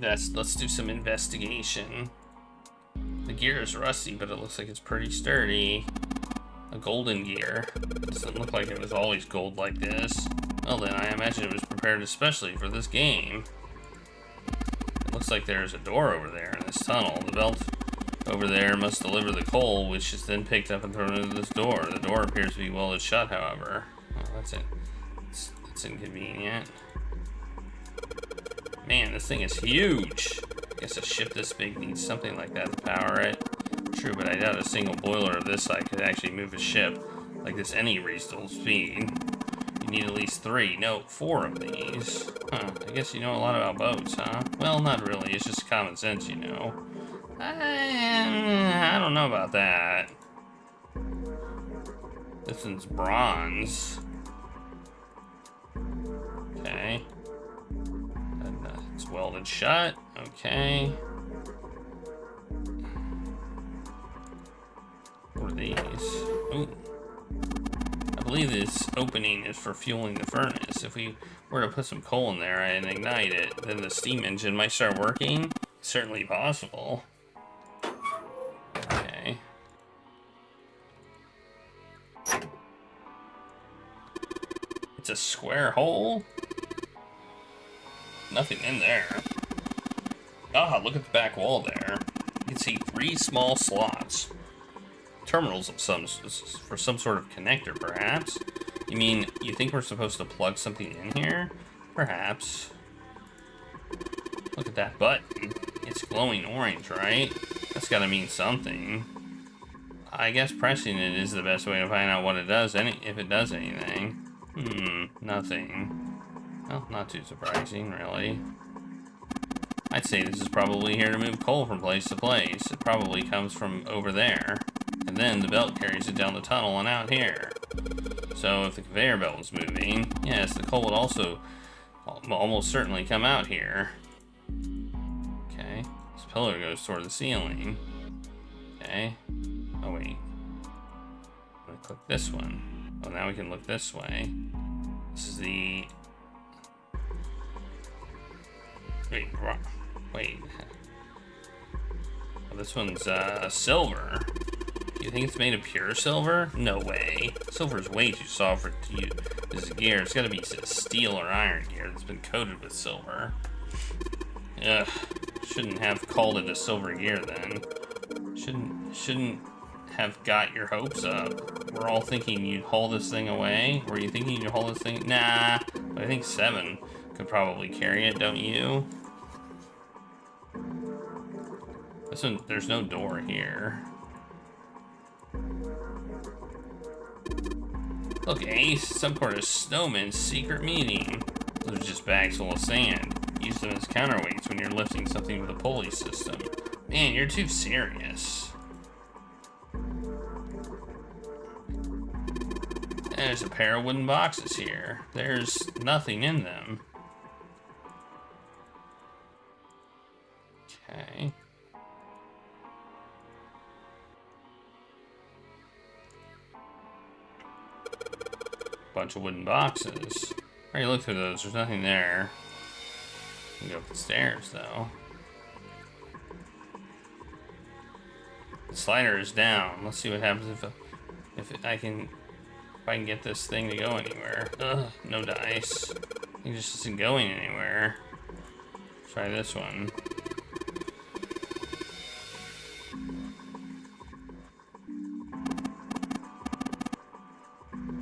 Let's do some investigation. The gear is rusty, but it looks like it's pretty sturdy. A golden gear. It doesn't look like it was always gold like this. Well then, I imagine it was prepared especially for this game. It looks like there's a door over there in this tunnel. The belt over there must deliver the coal, which is then picked up and thrown into this door. The door appears to be welded shut, however. Oh, that's it. It's inconvenient. Man, this thing is huge. I guess a ship this big needs something like that to power it. True, but I doubt a single boiler of this size could actually move a ship like this any reasonable speed. You need at least 3, no, 4 of these. Huh, I guess you know a lot about boats, huh? Well, not really, it's just common sense, you know. I don't know about that. This one's bronze. Okay. And, it's welded shut. Okay. What are these? Ooh. I believe this opening is for fueling the furnace. If we were to put some coal in there and ignite it, then the steam engine might start working. It's certainly possible. Okay. It's a square hole? Nothing in there. Ah, look at the back wall there. You can see 3 small slots. Terminals of for some sort of connector, perhaps? You mean, you think we're supposed to plug something in here? Perhaps. Look at that button. It's glowing orange, right? That's gotta mean something. I guess pressing it is the best way to find out what it does, if it does anything. Nothing. Well, not too surprising, really. I'd say this is probably here to move coal from place to place. It probably comes from over there. And then the belt carries it down the tunnel and out here. So if the conveyor belt was moving, yes, the coal would also almost certainly come out here. Okay, this pillar goes toward the ceiling. Okay, oh wait. I'm gonna click this one. Well, now we can look this way. This is the... Wait. Well, this one's silver. You think it's made of pure silver? No way. Silver is way too soft to use as a gear. It's gotta be steel or iron gear that's been coated with silver. Ugh. Shouldn't have called it a silver gear then. Shouldn't have got your hopes up. We're all thinking you'd haul this thing away. Were you thinking you'd haul this thing? Nah. But I think 7 could probably carry it, don't you? This one, there's no door here. Look, Ace, some sort of snowman's secret meeting. Those are just bags full of sand. Use them as counterweights when you're lifting something with a pulley system. Man, you're too serious. There's a pair of wooden boxes here. There's nothing in them. Okay. Bunch of wooden boxes. I already looked through those. There's nothing there. You can go up the stairs, though. The slider is down. Let's see what happens if I can get this thing to go anywhere. Ugh, no dice. It just isn't going anywhere. Try this one.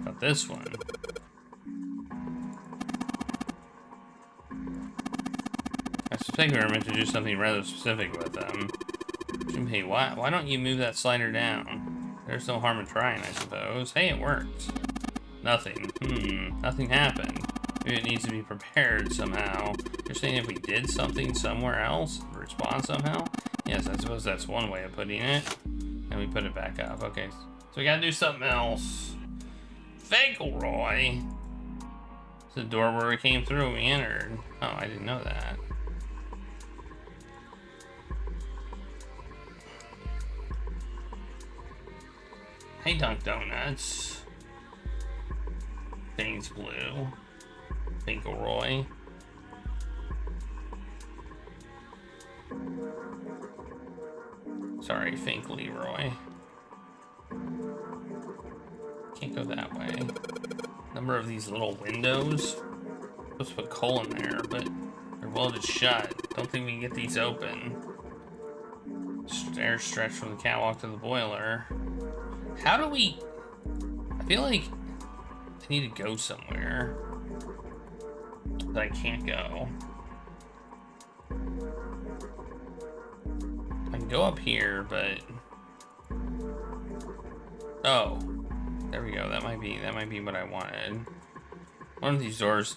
Got this one. I suspect we were meant to do something rather specific with them. Hey, why don't you move that slider down? There's no harm in trying, I suppose. Hey, it worked. Nothing. Nothing happened. Maybe it needs to be prepared somehow. You're saying if we did something somewhere else, respond somehow? Yes, I suppose that's one way of putting it. And we put it back up. Okay, so we gotta do something else. Fauntleroy. It's the door where we came through and we entered. Oh, I didn't know that. Hey, Dunk Donuts. Things blue. Fauntleroy. Sorry, Fink Leroy. Can't go that way. Number of these little windows. Supposed to put coal in there, but they're welded shut. Don't think we can get these open. Stairs stretch from the catwalk to the boiler. How do we... I feel like I need to go somewhere that I can't go. I can go up here, but... Oh. There we go. That might be what I wanted. One of these doors...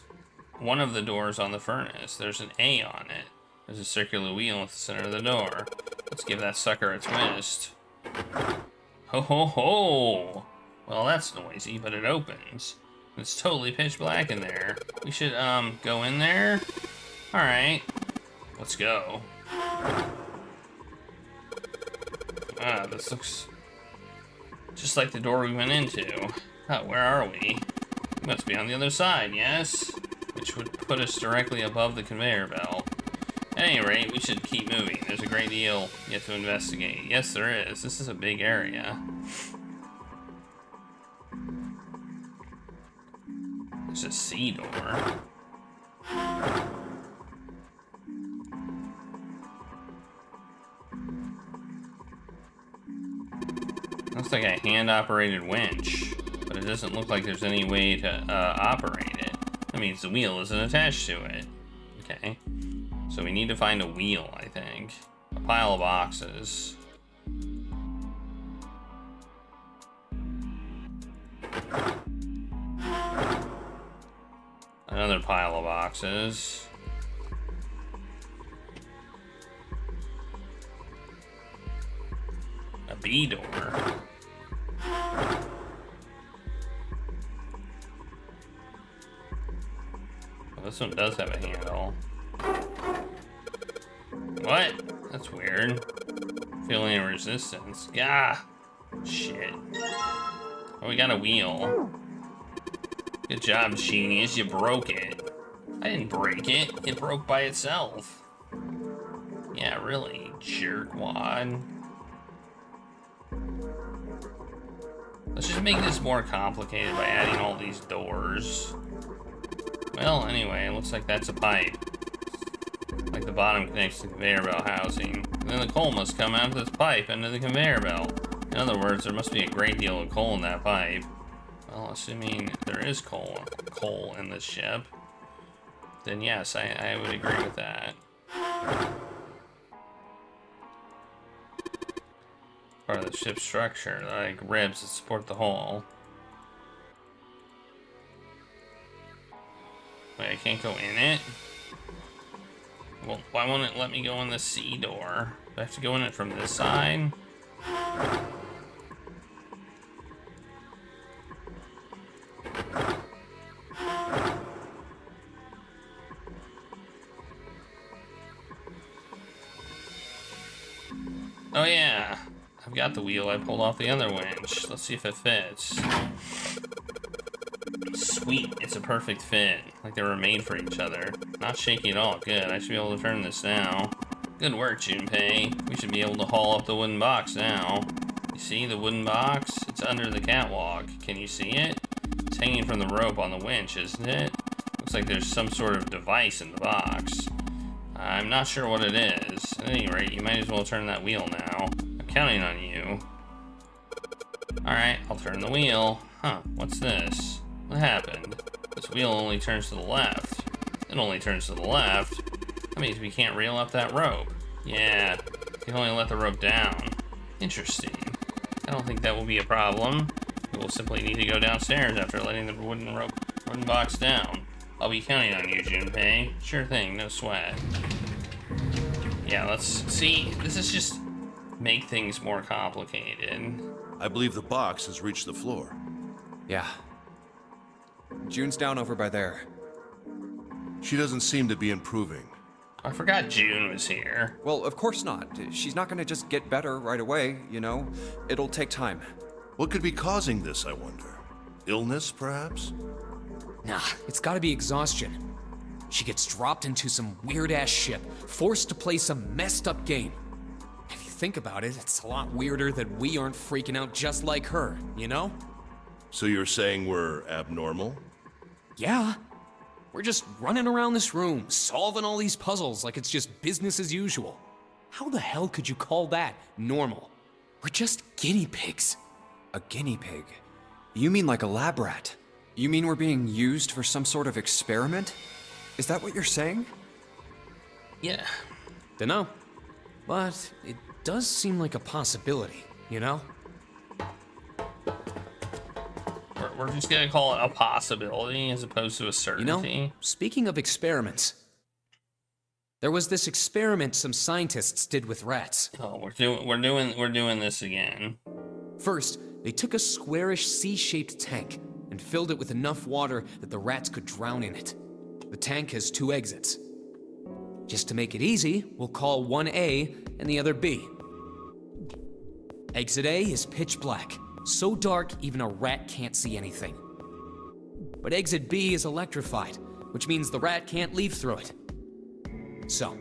One of the doors on the furnace. There's an A on it. There's a circular wheel at the center of the door. Let's give that sucker a twist. Ho ho ho! Well, that's noisy, but it opens. It's totally pitch black in there. We should, go in there? Alright. Let's go. Ah, this looks just like the door we went into. Oh, where are we? We must be on the other side, yes? Which would put us directly above the conveyor belt. At any rate, we should keep moving. There's a great deal yet to investigate. Yes, there is. This is a big area. There's a C door. Looks like a hand-operated winch, but it doesn't look like there's any way to operate it. That means the wheel isn't attached to it. Okay. So we need to find a wheel, I think. A pile of boxes. Another pile of boxes. A B door. Well, this one does have a handle. What? That's weird. Feeling any resistance. Gah! Shit. Oh, we got a wheel. Good job, genius. You broke it. I didn't break it. It broke by itself. Yeah, really, jerkwad. Let's just make this more complicated by adding all these doors. Well, anyway, it looks like that's a pipe. Like the bottom connects to the conveyor belt housing. And then the coal must come out of this pipe into the conveyor belt. In other words, there must be a great deal of coal in that pipe. Well, assuming there is coal in this ship, then yes, I would agree with that. Part of the ship's structure, like ribs that support the hull. Wait, I can't go in it? Well, why won't it let me go in the C door? Do I have to go in it from this side? Oh yeah, I've got the wheel. I pulled off the other winch. Let's see if it fits. Sweet, it's a perfect fit. Like they were made for each other. Not shaky at all. Good, I should be able to turn this now. Good work, Junpei. We should be able to haul up the wooden box now. You see the wooden box? It's under the catwalk. Can you see it? It's hanging from the rope on the winch, isn't it? Looks like there's some sort of device in the box. I'm not sure what it is. At any rate, you might as well turn that wheel now. I'm counting on you. Alright, I'll turn the wheel. Huh, what's this? What happened? This wheel only turns to the left. It only turns to the left. That means we can't reel up that rope. Yeah, we can only let the rope down. Interesting. I don't think that will be a problem. We will simply need to go downstairs after letting the wooden box down. I'll be counting on you, Junpei. Sure thing, no sweat. Yeah, let's see. This is just make things more complicated. I believe the box has reached the floor. Yeah. June's down over by there. She doesn't seem to be improving. I forgot June was here. Well, of course not. She's not gonna just get better right away, you know? It'll take time. What could be causing this, I wonder? Illness, perhaps? Nah, it's gotta be exhaustion. She gets dropped into some weird-ass ship, forced to play some messed up game. Have you think about it, it's a lot weirder that we aren't freaking out just like her, you know? So you're saying we're abnormal? Yeah. We're just running around this room, solving all these puzzles like it's just business as usual. How the hell could you call that normal? We're just guinea pigs. A guinea pig? You mean like a lab rat? You mean we're being used for some sort of experiment? Is that what you're saying? Yeah. Dunno. But it does seem like a possibility, you know? We're just gonna call it a possibility as opposed to a You certainty. know, speaking of experiments, there was this experiment some scientists did with rats. Oh, we're doing this again. First, they took a squarish C-shaped tank and filled it with enough water that the rats could drown in it. The tank has 2 exits. Just to make it easy, we'll call one A and the other B. Exit A is pitch black, so dark even a rat can't see anything. But exit B is electrified, which means the rat can't leave through it. So,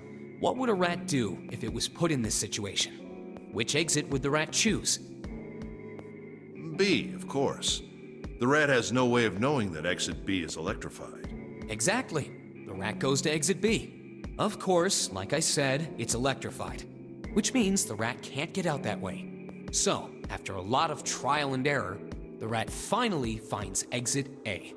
what would a rat do if it was put in this situation? Which exit would the rat choose? B, of course. The rat has no way of knowing that exit B is electrified. Exactly. The rat goes to exit B. Of course, like I said, it's electrified, which means the rat can't get out that way. So, after a lot of trial and error, the rat finally finds exit A.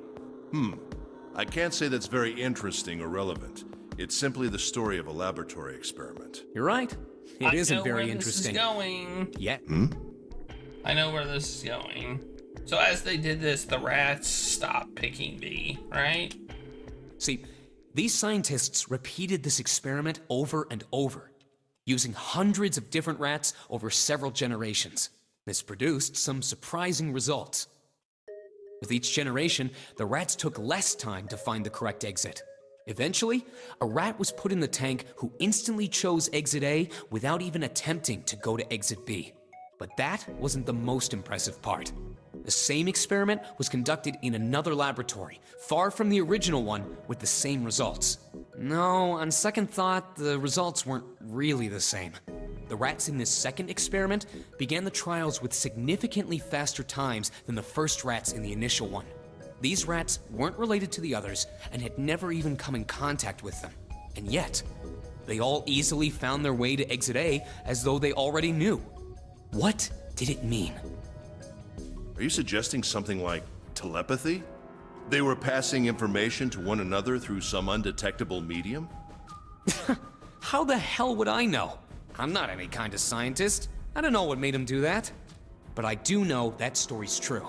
I can't say that's very interesting or relevant. It's simply the story of a laboratory experiment. You're right. It isn't very interesting. This is going. Yet. I know where this is going. So as they did this, the rats stopped picking B, right? See, these scientists repeated this experiment over and over, using hundreds of different rats over several generations. This produced some surprising results. With each generation, the rats took less time to find the correct exit. Eventually, a rat was put in the tank who instantly chose exit A without even attempting to go to exit B. But that wasn't the most impressive part. The same experiment was conducted in another laboratory, far from the original one, with the same results. No, on second thought, the results weren't really the same. The rats in this second experiment began the trials with significantly faster times than the first rats in the initial one. These rats weren't related to the others and had never even come in contact with them. And yet, they all easily found their way to exit A as though they already knew. What did it mean? Are you suggesting something like telepathy? They were passing information to one another through some undetectable medium? How the hell would I know? I'm not any kind of scientist. I don't know what made him do that. But I do know that story's true.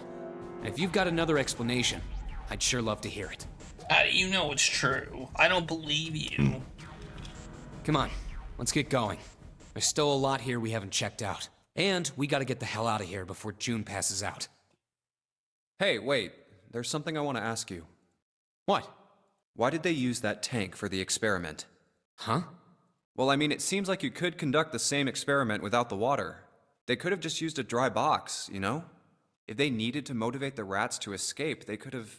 And if you've got another explanation, I'd sure love to hear it. How do you know it's true? I don't believe you. Come on, let's get going. There's still a lot here we haven't checked out. And we gotta get the hell out of here before June passes out. Hey, wait. There's something I want to ask you. What? Why did they use that tank for the experiment? Huh? Well, I mean, it seems like you could conduct the same experiment without the water. They could have just used a dry box, you know? If they needed to motivate the rats to escape, they could have,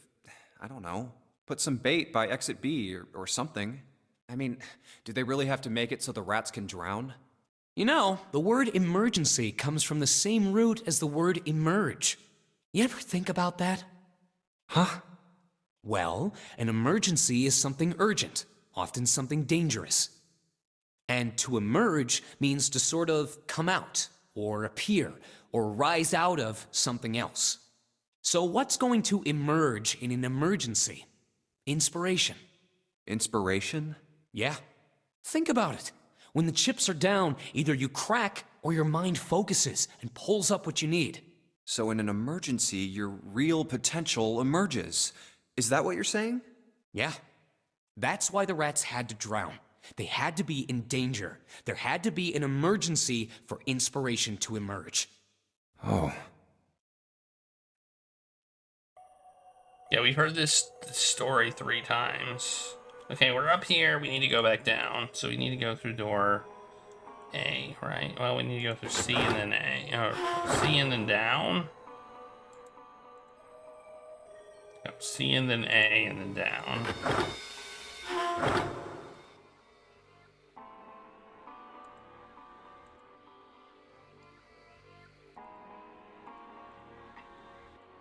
I don't know, put some bait by exit B or something. I mean, do they really have to make it so the rats can drown? You know, the word emergency comes from the same root as the word emerge. You ever think about that? Huh? Well, an emergency is something urgent, often something dangerous. And to emerge means to sort of come out, or appear, or rise out of something else. So what's going to emerge in an emergency? Inspiration. Inspiration? Yeah. Think about it. When the chips are down, either you crack or your mind focuses and pulls up what you need. So in an emergency, your real potential emerges. Is that what you're saying? Yeah. That's why the rats had to drown. They had to be in danger. There had to be an emergency for inspiration to emerge. Oh. Yeah, we've heard this story 3 times. Okay, we're up here. We need to go back down. So we need to go through door A, right? Well, we need to go through C and then A. Or C and then down. Go C and then A and then down.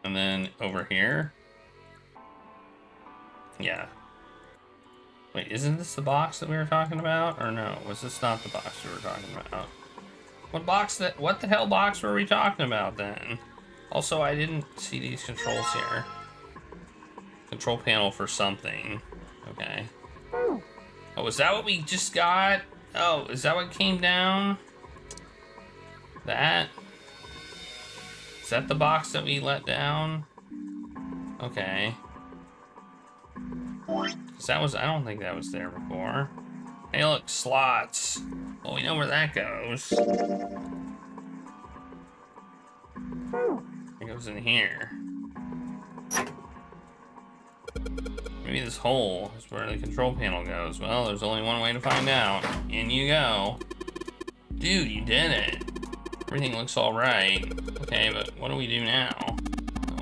And then over here. Yeah. Wait, isn't this the box that we were talking about? Or no, was this not the box we were talking about? What the hell box were we talking about then? Also, I didn't see these controls here. Control panel for something. Okay. Oh, is that what we just got? Oh, is that what came down? That? Is that the box that we let down? Okay. 'Cause that was, I don't think that was there before. Hey, look, slots. Well, we know where that goes. It goes in here. Maybe this hole is where the control panel goes. Well, there's only one way to find out. In you go. Dude, you did it. Everything looks all right. Okay, but what do we do now?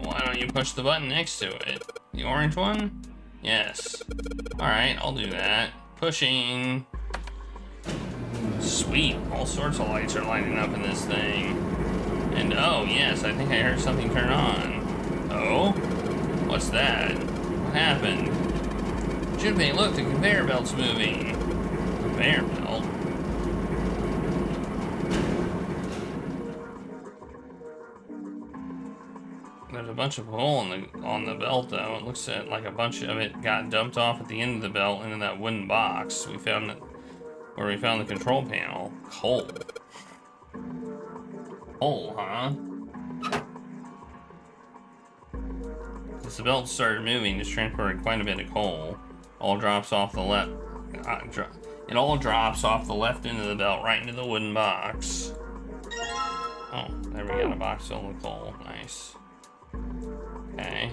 Why don't you push the button next to it? The orange one? Yes. All right, I'll do that. Pushing. Sweet, all sorts of lights are lighting up in this thing. And oh, yes, I think I heard something turn on. Oh? What's that? What happened? Junpei, look, the conveyor belt's moving. Conveyor belt? There's a bunch of coal on the belt, though. It looks like a bunch of it got dumped off at the end of the belt into that wooden box we found where we found the control panel. Coal. Coal, huh? As the belt started moving, it's transported quite a bit of coal. All drops off the left. It all drops off the left end of the belt right into the wooden box. Oh, there we got a box filled with coal. Nice. Okay.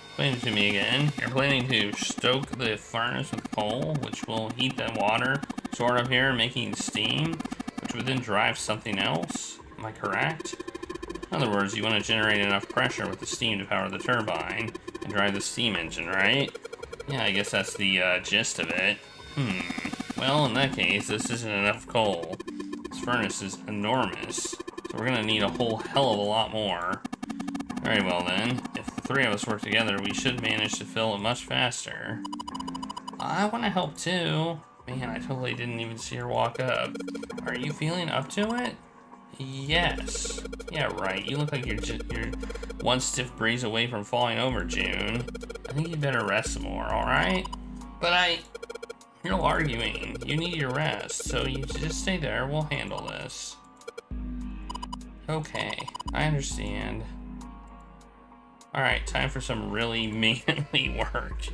Explain it to me again. You're planning to stoke the furnace with coal, which will heat the water stored up here, making steam, which would then drive something else. Am I correct? In other words, you want to generate enough pressure with the steam to power the turbine and drive the steam engine, right? Yeah, I guess that's the gist of it. Well, in that case, this isn't enough coal. This furnace is enormous, so we're gonna need a whole hell of a lot more. Very well then, if the three of us work together, we should manage to fill it much faster. I want to help too. Man, I totally didn't even see her walk up. Are you feeling up to it? Yes. Yeah, right. You look like you're one stiff breeze away from falling over, June. I think you'd better rest some more, alright? But you're arguing. You need your rest, so you just stay there. We'll handle this. Okay, I understand. Alright, time for some really manly work.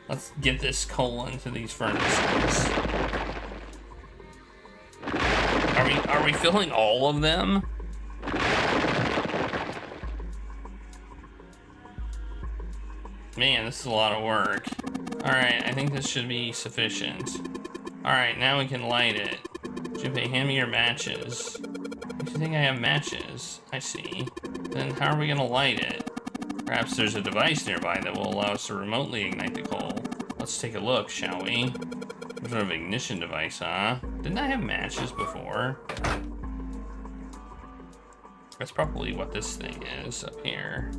Let's get this coal into these furnaces. Are we filling all of them? Man, this is a lot of work. Alright, I think this should be sufficient. Alright, now we can light it. Junpei, hand me your matches. You think I have matches? I see. Then how are we gonna light it? Perhaps there's a device nearby that will allow us to remotely ignite the coal. Let's take a look, shall we? Some sort of ignition device, huh? Didn't I have matches before? That's probably what this thing is up here.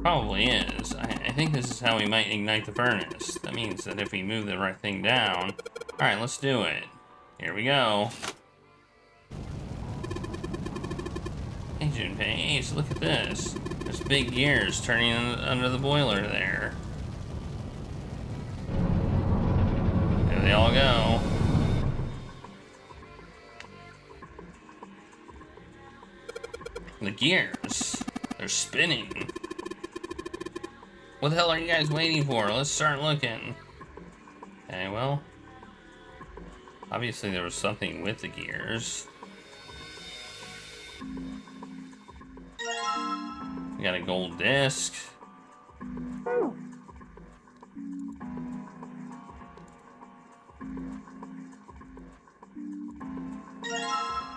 Probably is. I think this is how we might ignite the furnace. That means that if we move the right thing down... Alright, let's do it. Here we go. Hey, Junpei, Ace, look at this. There's big gears turning under the boiler there. There they all go. The gears. They're spinning. What the hell are you guys waiting for? Let's start looking. Okay, well. Obviously there was something with the gears. We got a gold disc. We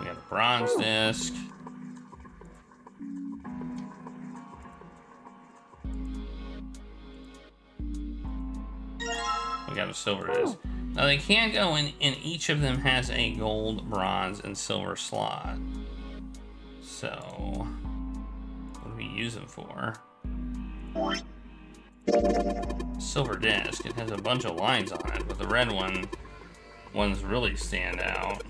got a bronze disc. We got a silver disc. Now they can go in, and each of them has a gold, bronze, and silver slot. So, what do we use them for? Silver disc. It has a bunch of lines on it, but the red ones really stand out.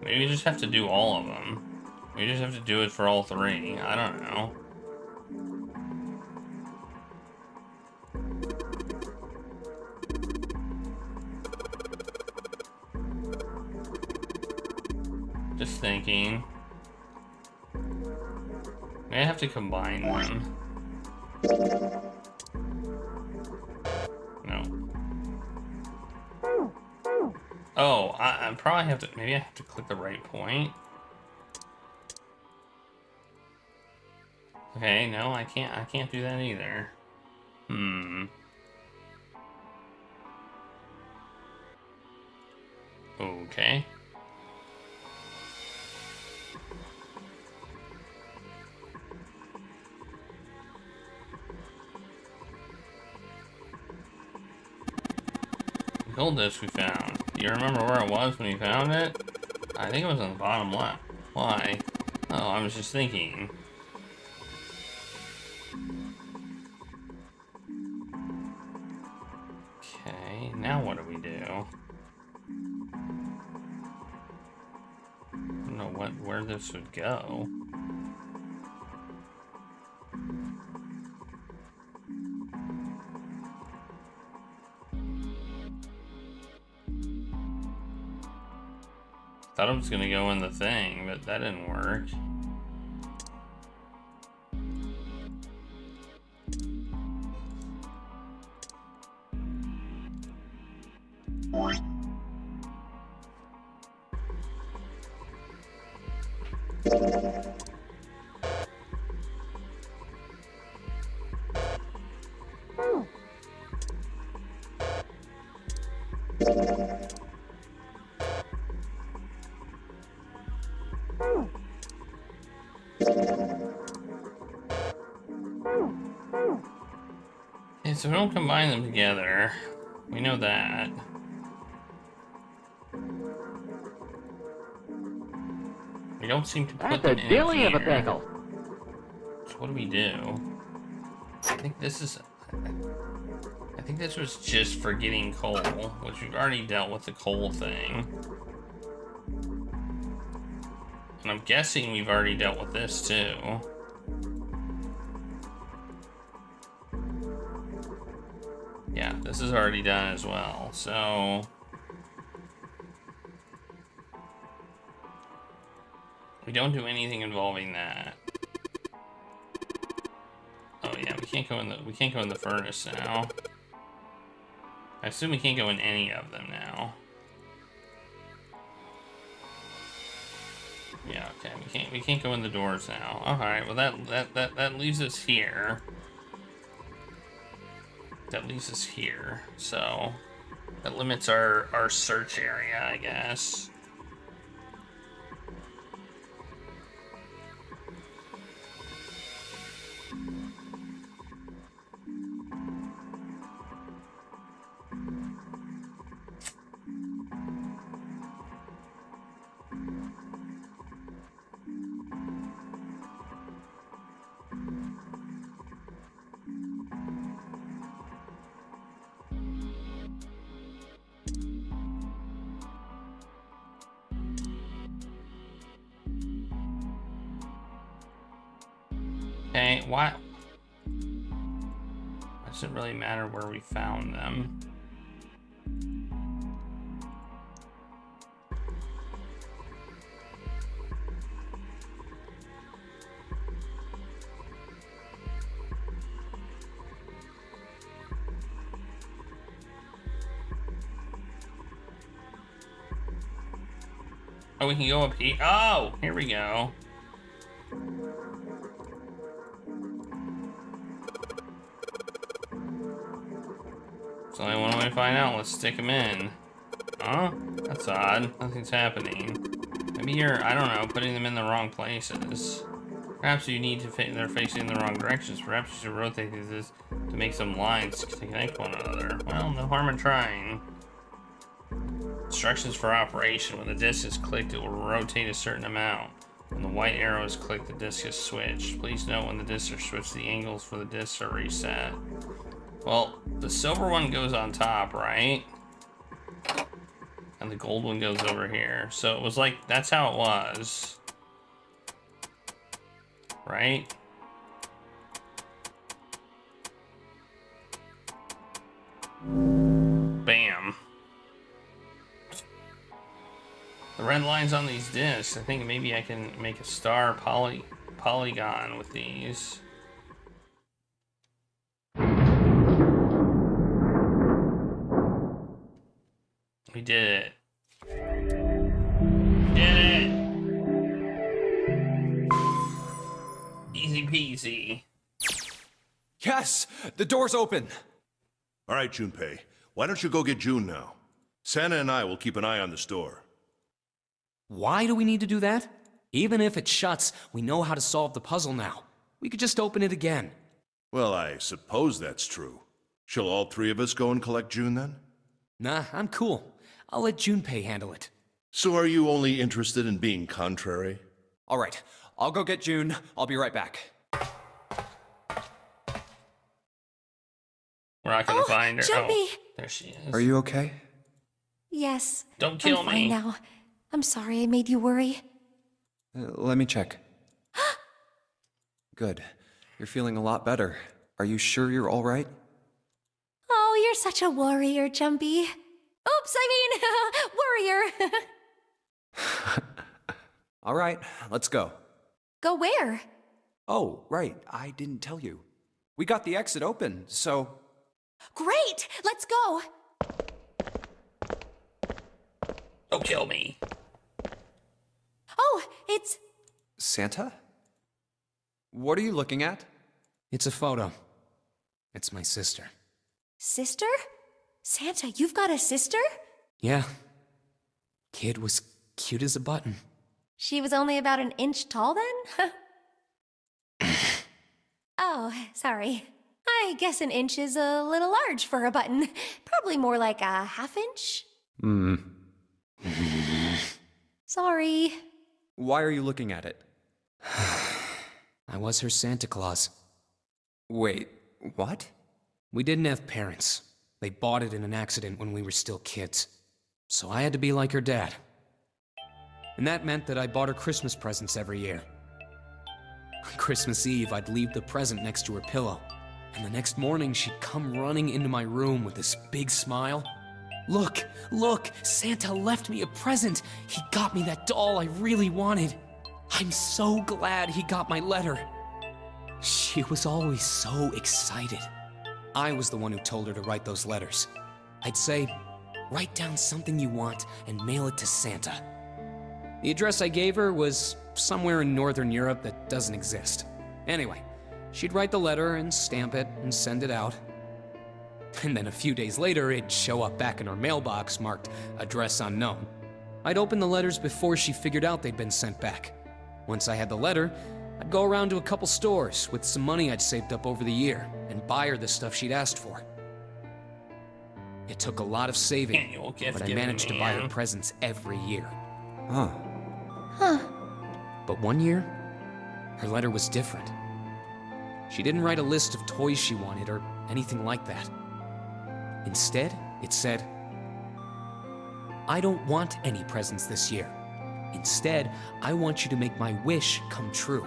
Maybe we just have to do all of them. We just have to do it for all three. I don't know. Just thinking. Maybe I have to combine them. No. Oh, I probably have to, maybe I have to click the right point. Okay, no, I can't do that either. Okay. Gold disc we found. Do you remember where it was when we found it? I think it was on the bottom left. Why? Oh, I was just thinking. Okay, now what do we do? I don't know where this would go. Thought it was gonna go in the thing, but that didn't work. Okay, so we don't combine them together. We know that. We don't seem to put them in here. That's a dilly of a pickle. So what do we do? I think this is... I think this was just for getting coal, which we've already dealt with the coal thing. And I'm guessing we've already dealt with this too. Yeah, this is already done as well, so... We don't do anything involving that. Oh yeah, we can't go in the furnace now. I assume we can't go in any of them now. Yeah, okay, we can't go in the doors now. Alright, well that leaves us here. That leaves us here, so that limits our search area, I guess. Okay, why? Doesn't really matter where we found them. Oh, we can go up here. Oh, here we go. There's only one way to find out. Let's stick them in. Huh? That's odd. Nothing's happening. Maybe you're, I don't know, putting them in the wrong places. Perhaps you need to they're facing in the wrong directions. Perhaps you should rotate these to make some lines to connect one another. Well, no harm in trying. Instructions for operation. When the disc is clicked, it will rotate a certain amount. When the white arrow is clicked, the disc is switched. Please note when the discs are switched, the angles for the discs are reset. Well, the silver one goes on top, right? And the gold one goes over here. So it was like, that's how it was. Right? Bam. The red lines on these discs, I think maybe I can make a star polygon with these. We did it. Did it! Easy peasy. Yes! The door's open! All right, Junpei. Why don't you go get June now? Santa and I will keep an eye on the store. Why do we need to do that? Even if it shuts, we know how to solve the puzzle now. We could just open it again. Well, I suppose that's true. Shall all three of us go and collect June then? Nah, I'm cool. I'll let Junpei handle it. So are you only interested in being contrary? All right, I'll go get June. I'll be right back. We're not gonna find her. Jumpy. Oh, there she is. Are you okay? Yes. Don't kill I'm me. fine now. I'm sorry I made you worry. Let me check. Good. You're feeling a lot better. Are you sure you're all right? Oh, you're such a warrior, Jumpy. Oops, I mean, warrior. All right, let's go. Go where? Oh, right. I didn't tell you. We got the exit open, so... Great! Let's go! Don't kill me. Oh, it's... Santa? What are you looking at? It's a photo. It's my sister. Sister? Santa, you've got a sister? Yeah. Kid was cute as a button. She was only about an inch tall then? Oh, sorry. I guess an inch is a little large for a button. Probably more like a half inch. Sorry. Why are you looking at it? I was her Santa Claus. Wait, what? We didn't have parents. They bought it in an accident when we were still kids. So I had to be like her dad. And that meant that I bought her Christmas presents every year. On Christmas Eve, I'd leave the present next to her pillow. And the next morning, she'd come running into my room with this big smile. Look, look, Santa left me a present. He got me that doll I really wanted. I'm so glad he got my letter. She was always so excited. I was the one who told her to write those letters. I'd say, write down something you want and mail it to Santa. The address I gave her was somewhere in Northern Europe that doesn't exist. Anyway, she'd write the letter and stamp it and send it out. And then a few days later, it'd show up back in her mailbox marked address unknown. I'd open the letters before she figured out they'd been sent back. Once I had the letter, I'd go around to a couple stores with some money I'd saved up over the year and buy her the stuff she'd asked for. It took a lot of saving, Annual gift but I giving, managed to buy her man. presents every year. Huh. Huh. But one year, her letter was different. She didn't write a list of toys she wanted or anything like that. Instead, it said, I don't want any presents this year. Instead, I want you to make my wish come true.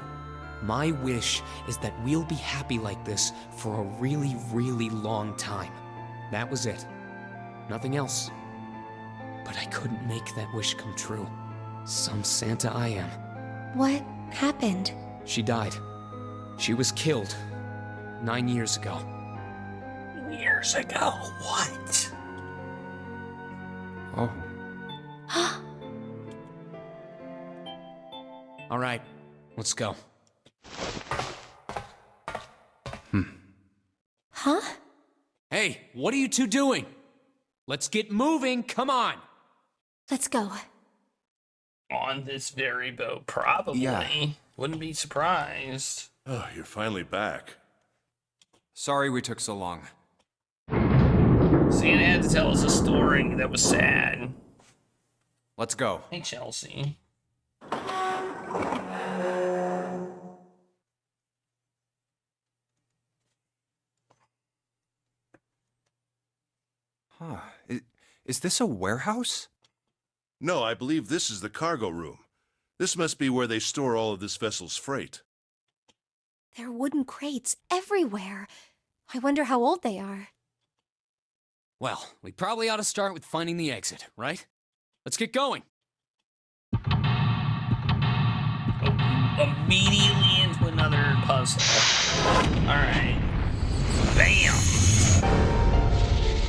My wish is that we'll be happy like this for a really, really long time. That was it. Nothing else. But I couldn't make that wish come true. Some Santa I am. What happened? She died. She was killed 9 years ago. Years ago? What? Oh. All right, let's go. Huh? Hey, what are you two doing? Let's get moving, come on! Let's go. On this very boat, probably. Yeah. Wouldn't be surprised. Oh, you're finally back. Sorry we took so long. Santa had to tell us a story that was sad. Let's go. Hey, Chelsea. Huh. Is this a warehouse? No, I believe this is the cargo room. This must be where they store all of this vessel's freight. There are wooden crates everywhere. I wonder how old they are. Well, we probably ought to start with finding the exit, right? Let's get going. Immediately into another puzzle. Alright. Bam!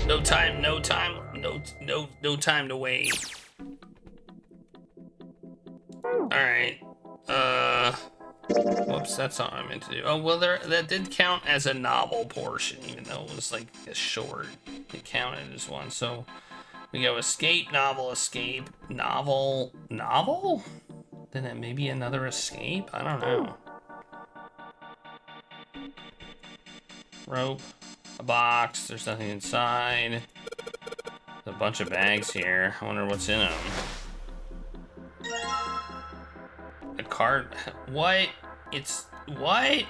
No time to wait. Alright. Whoops, that's not what I meant to do. Oh, well, that did count as a novel portion, even though it was like a short. It counted as one. So we go escape, novel, novel? Then it may be another escape? I don't know. Rope, a box, there's nothing inside. There's a bunch of bags here. I wonder what's in them. A card. What? It's. What?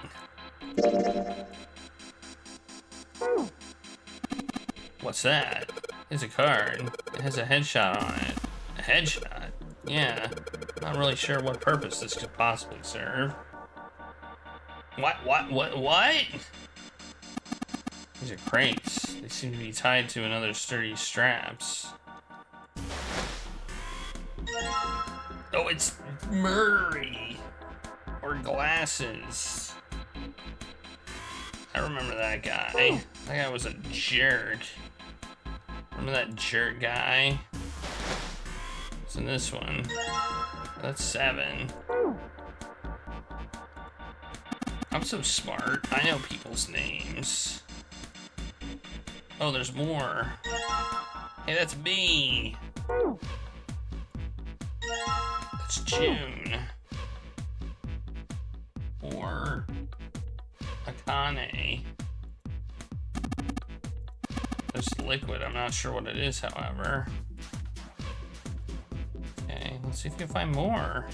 What's that? It's a card. It has a headshot on it. A headshot? Yeah. Not really sure what purpose this could possibly serve. What? These are crates. They seem to be tied to another sturdy straps. Oh, it's murdery. Or glasses. I remember that guy. That guy was a jerk. Remember that jerk guy? What's in this one? That's 7. I'm so smart. I know people's names. Oh, there's more. Hey, that's me. That's June. Or Akane. There's liquid. I'm not sure what it is, however. Okay, let's see if we can find more.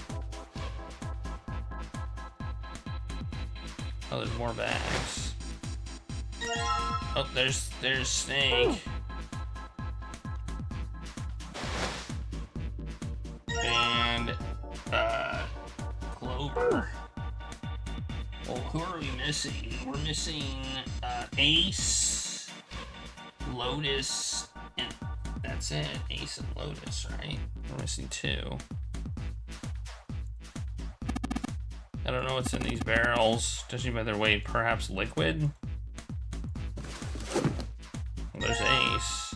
Oh, there's more bags. Oh, there's Snake. And Clover. Well, who are we missing? We're missing Ace, Lotus, and that's it. Ace and Lotus, right? We're missing 2. I don't know what's in these barrels. Judging by their weight, perhaps liquid? Well, there's Ace.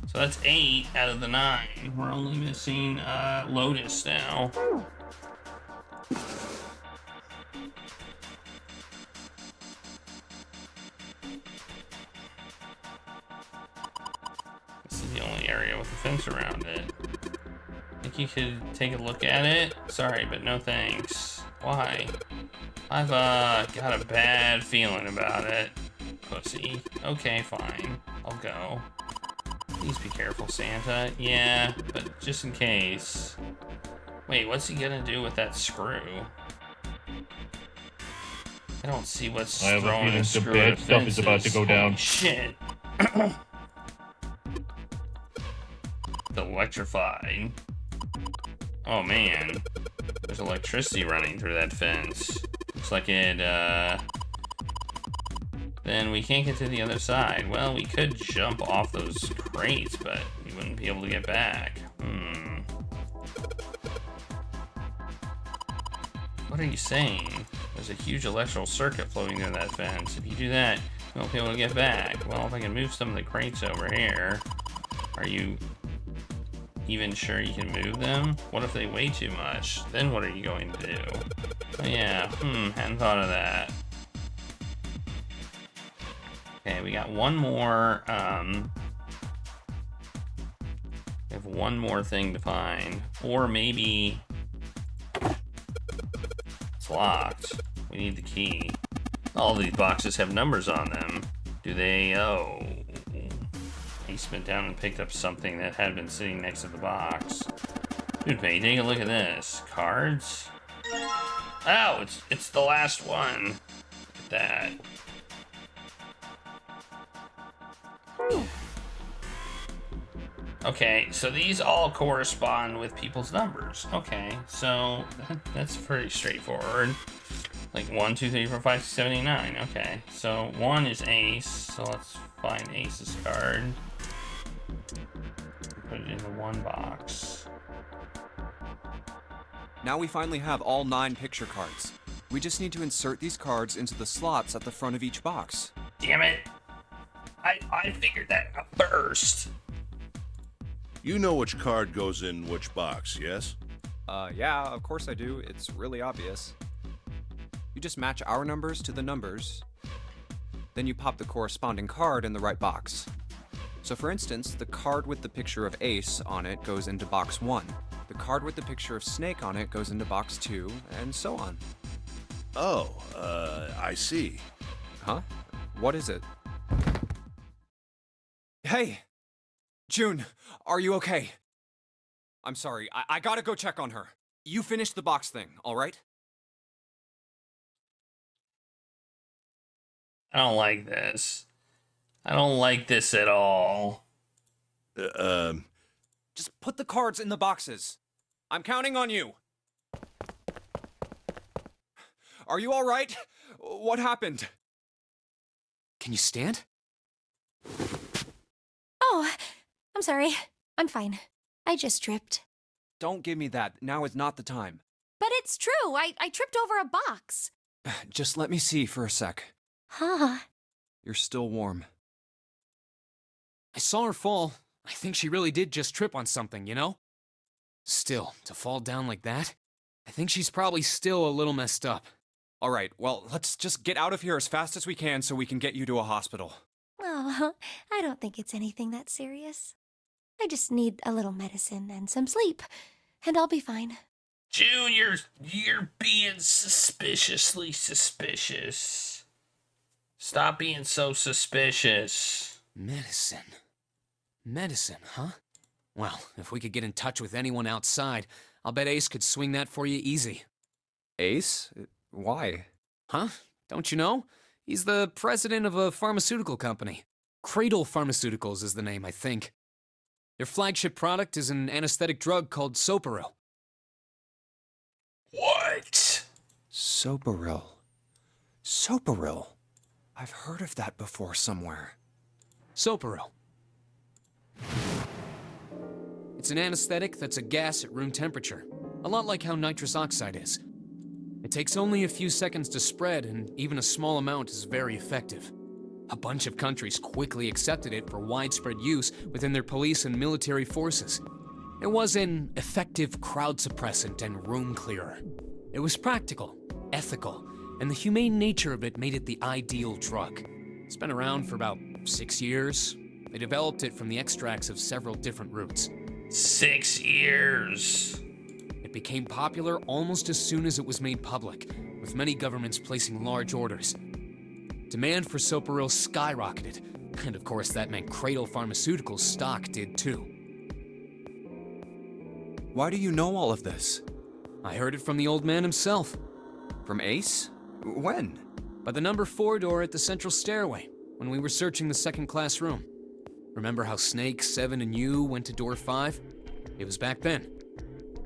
So that's 8 out of the 9. We're only missing Lotus now. This is the only area with a fence around it. Think you could take a look at it? Sorry, but no thanks. Why? I've got a bad feeling about it. Pussy. Okay, fine. I'll go. Please be careful, Santa. Yeah, but just in case. Wait, what's he gonna do with that screw? I don't see what's I have a throwing feeling a some screw bad at stuff is about to fences. go down. Holy shit. Electrified. Oh man. There's electricity running through that fence. Looks like it, then we can't get to the other side. Well, we could jump off those crates, but we wouldn't be able to get back. What are you saying? There's a huge electrical circuit floating near that fence. If you do that, you won't be able to get back. Well, if I can move some of the crates over here, are you even sure you can move them? What if they weigh too much? Then what are you going to do? Oh yeah, hadn't thought of that. Okay, we got one more, we have one more thing to find. Or maybe it's locked. We need the key. All these boxes have numbers on them. Do they? Oh. He bent down and picked up something that had been sitting next to the box. Dude, hey, take a look at this. Cards? Oh, it's the last one. Look at that. Okay, so these all correspond with people's numbers. Okay, so that's pretty straightforward. Like 1, 2, 3, 4, 5, 6, 7, 8, 9. Okay, so 1 is Ace, so let's find Ace's card. Put it in the one box. Now we finally have all 9 picture cards. We just need to insert these cards into the slots at the front of each box. Damn it! I figured that out first. You know which card goes in which box, yes? Yeah, of course I do. It's really obvious. You just match our numbers to the numbers, then you pop the corresponding card in the right box. So for instance, the card with the picture of Ace on it goes into box 1. The card with the picture of Snake on it goes into box 2, and so on. Oh, I see. Huh? What is it? Hey! June, are you okay? I'm sorry, I gotta go check on her. You finish the box thing, alright? I don't like this. I don't like this at all. Just put the cards in the boxes. I'm counting on you. Are you alright? What happened? Can you stand? Oh, I'm sorry. I'm fine. I just tripped. Don't give me that. Now is not the time. But it's true. I tripped over a box. Just let me see for a sec. Huh. You're still warm. I saw her fall. I think she really did just trip on something, you know? Still, to fall down like that? I think she's probably still a little messed up. Alright, well, let's just get out of here as fast as we can so we can get you to a hospital. Oh, I don't think it's anything that serious. I just need a little medicine and some sleep, and I'll be fine. June, you're being suspiciously suspicious. Stop being so suspicious. Medicine. Medicine, huh? Well, if we could get in touch with anyone outside, I'll bet Ace could swing that for you easy. Ace? Why? Huh? Don't you know? He's the president of a pharmaceutical company. Cradle Pharmaceuticals is the name, I think. Their flagship product is an anesthetic drug called Soparil. What? Soparil. Soparil. I've heard of that before somewhere. Soparil. It's an anesthetic that's a gas at room temperature, a lot like how nitrous oxide is. It takes only a few seconds to spread, and even a small amount is very effective. A bunch of countries quickly accepted it for widespread use within their police and military forces. It was an effective crowd suppressant and room clearer. It was practical, ethical, and the humane nature of it made it the ideal drug. It's been around for about 6 years. They developed it from the extracts of several different roots. 6 years. It became popular almost as soon as it was made public, with many governments placing large orders. Demand for Soparil skyrocketed, and of course that meant Cradle Pharmaceuticals' stock did too. Why do you know all of this? I heard it from the old man himself. From Ace? When? By the number 4 door at the central stairway, when we were searching the second-class room. Remember how Snake, 7, and you went to door 5? It was back then.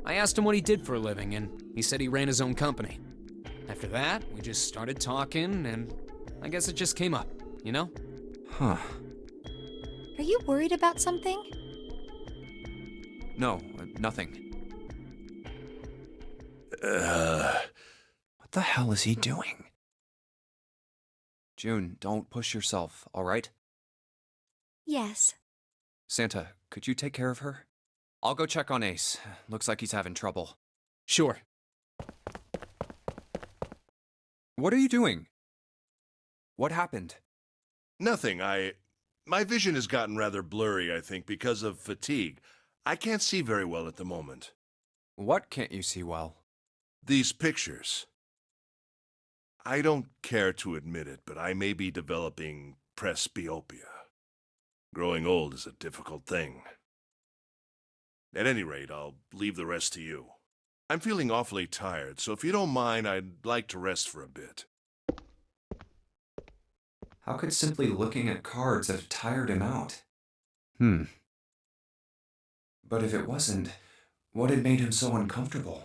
I asked him what he did for a living, and he said he ran his own company. After that, we just started talking, and I guess it just came up, you know? Huh. Are you worried about something? No, nothing. What the hell is he doing? June, don't push yourself, all right? Yes. Santa, could you take care of her? I'll go check on Ace. Looks like he's having trouble. Sure. What are you doing? What happened? Nothing. My vision has gotten rather blurry, I think, because of fatigue. I can't see very well at the moment. What can't you see well? These pictures. I don't care to admit it, but I may be developing presbyopia. Growing old is a difficult thing. At any rate, I'll leave the rest to you. I'm feeling awfully tired, so if you don't mind, I'd like to rest for a bit. How could simply looking at cards have tired him out? But if it wasn't, what had made him so uncomfortable?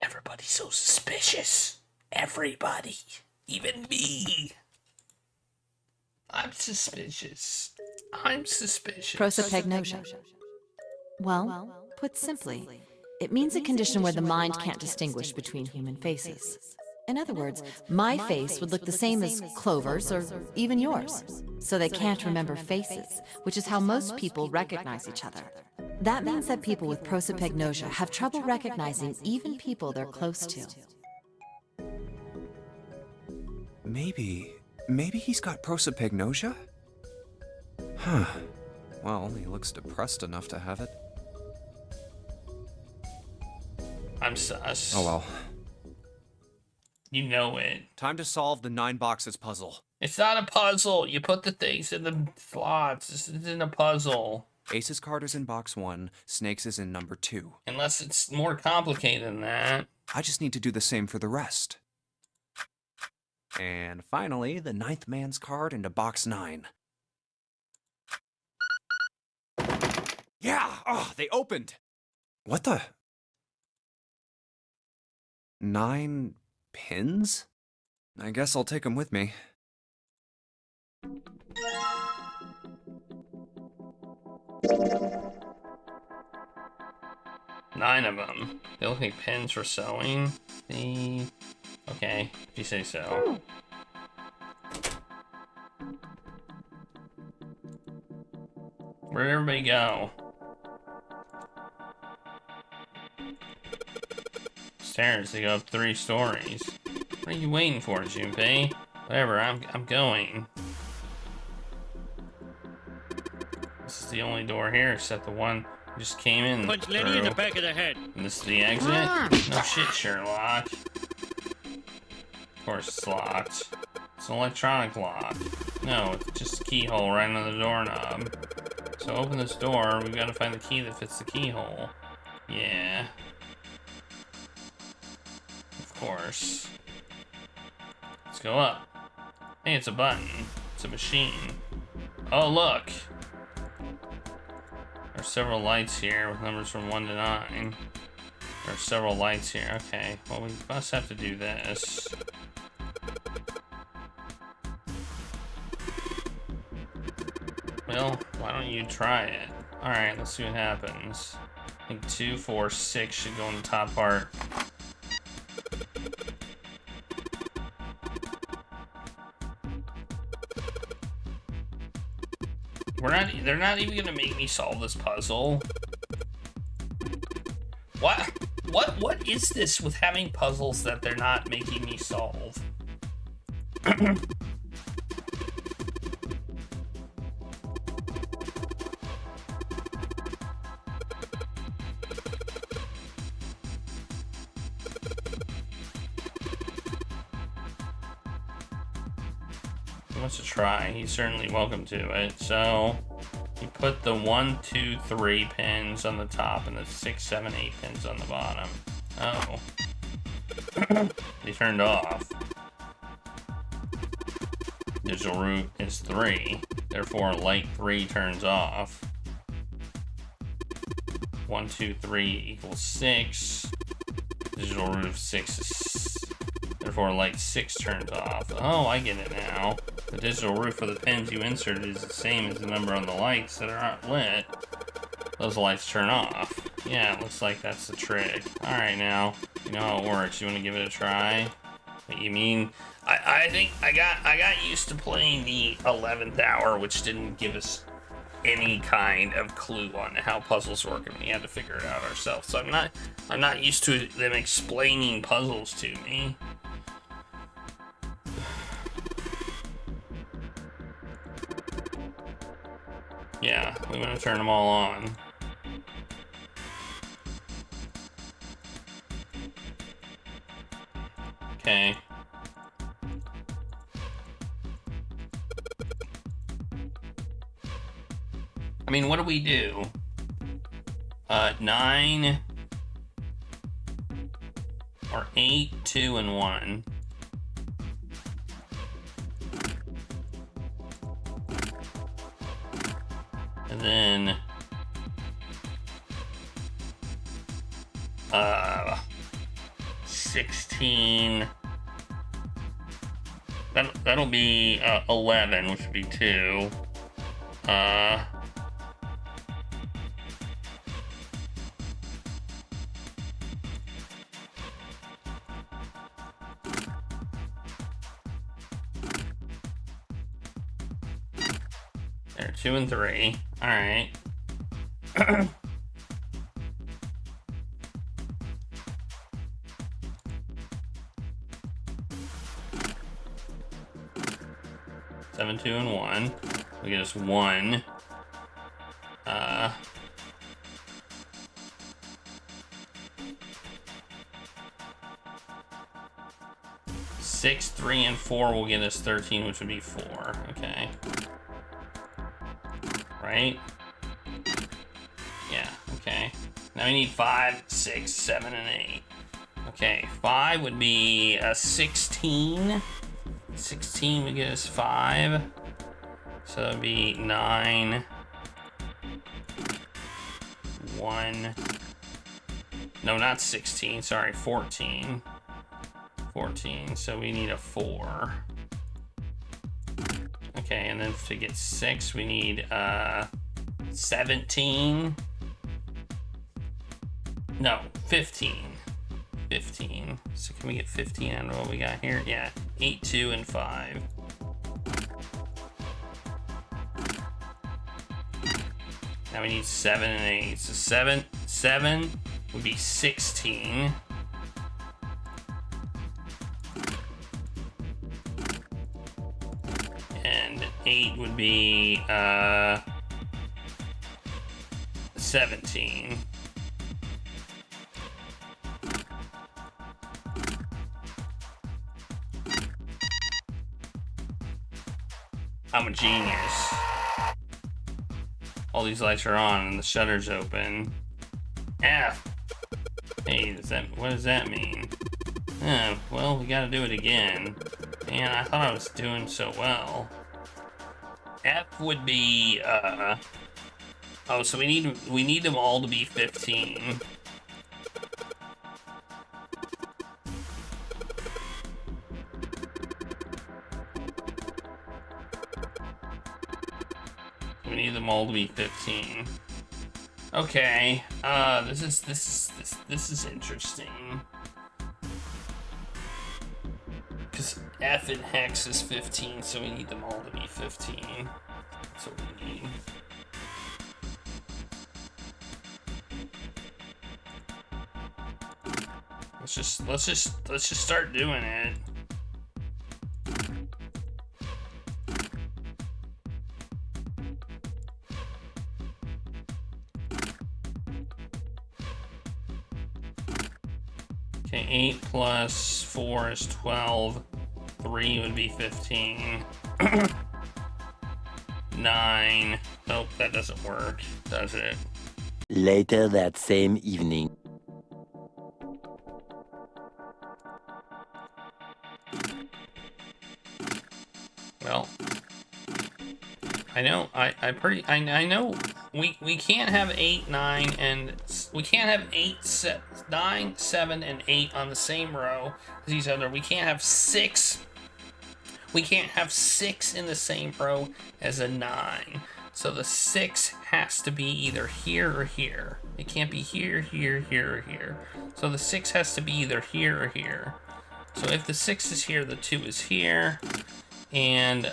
Everybody's so suspicious. Everybody. Even me. I'm suspicious. Prosopagnosia. Well, put simply, it means a condition where the mind can't distinguish between human faces. In other words, my face would look the same as Clover's or even yours. So they can't remember faces, which is how most people recognize each other. That means that people with prosopagnosia have trouble recognizing even people they're close to. Maybe he's got prosopagnosia? Huh. Well, he looks depressed enough to have it. I'm sus. Oh well. You know it. Time to solve the 9 boxes puzzle. It's not a puzzle. You put the things in the slots. This isn't a puzzle. Ace's card is in box 1, Snake's is in number 2. Unless it's more complicated than that. I just need to do the same for the rest. And finally, the 9th man's card into box 9. Yeah! Oh, they opened! What the? 9 pins? I guess I'll take them with me. Nine of them. They look like pins for sewing. Okay, if you say so. Where'd everybody go? Stairs, they go up 3 stories. What are you waiting for, Junpei? Whatever, I'm going. This is the only door here except the one we just came in. Punch Lenny in the back of the head. And this is the exit? No shit, Sherlock. Of course it's locked. It's an electronic lock. No, it's just a keyhole right on the doorknob. So open this door, we've got to find the key that fits the keyhole. Yeah. Of course. Let's go up. Hey, it's a button. It's a machine. Oh, look! There's several lights here with numbers from 1 to 9. There's several lights here. Okay, well, we must have to do this. Well, why don't you try it? Alright, let's see what happens. I think 2, 4, 6 should go in the top part. They're not even gonna make me solve this puzzle. What is this with having puzzles that they're not making me solve? He wants to try. He's certainly welcome to it. So you put the 1, 2, 3 pins on the top and the 6, 7, 8 pins on the bottom. Oh. They turned off. Digital root is 3. Therefore, light 3 turns off. 1, 2, 3 equals 6. Digital roof 6 is, therefore light 6 turns off. Oh, I get it now. The digital roof of the pins you inserted is the same as the number on the lights that are lit. Those lights turn off. Yeah, it looks like that's the trick. Alright now, you know how it works. You wanna give it a try? What you mean? I think I got used to playing the 11th hour, which didn't give us any kind of clue on how puzzles work, and we had to figure it out ourselves. So I'm not used to them explaining puzzles to me. Yeah, we want to turn them all on. Okay. I mean, what do we do? 9 or 8, 2, and 1. And then 16. That'll be 11, which would be 2. There, 2 and 3. All right. Seven, 2, and 1. We get us 1. 6, 3, and 4 will get us 13, which would be 4. Okay. Right? Yeah, okay. Now we need 5, 6, 7, and 8. Okay, 5 would be 16. 16 would get us 5. So that would be 9. 1. No, not 16. Sorry, 14. 14. So we need a 4. Okay, and then to get 6, we need 17. No, 15. 15. So can we get 15 out of what we got here? Yeah, 8, 2, and 5. Now we need 7 and 8. So 7 would be 16. And 8 would be 17. I'm a genius. All these lights are on and the shutter's open. F. Hey, what does that mean? Oh, well, we gotta do it again. Man, I thought I was doing so well. F would be, oh, so we need them all to be 15. We need them all to be 15. Okay, this is interesting. Because F in hex is 15, so we need them all to be 15. That's what we need. Let's just start doing it. Okay, 8 plus 4 is 12. 3 would be 15. 9. Nope, that doesn't work, does it? Later that same evening. Well, I know, I know we can't have 8, 9, and we can't have 8, 9, 7, and 8 on the same row as each other. We can't have 6. We can't have 6 in the same row as a 9. So the 6 has to be either here or here. It can't be here, here, here, or here. So the 6 has to be either here or here. So if the 6 is here, the 2 is here. And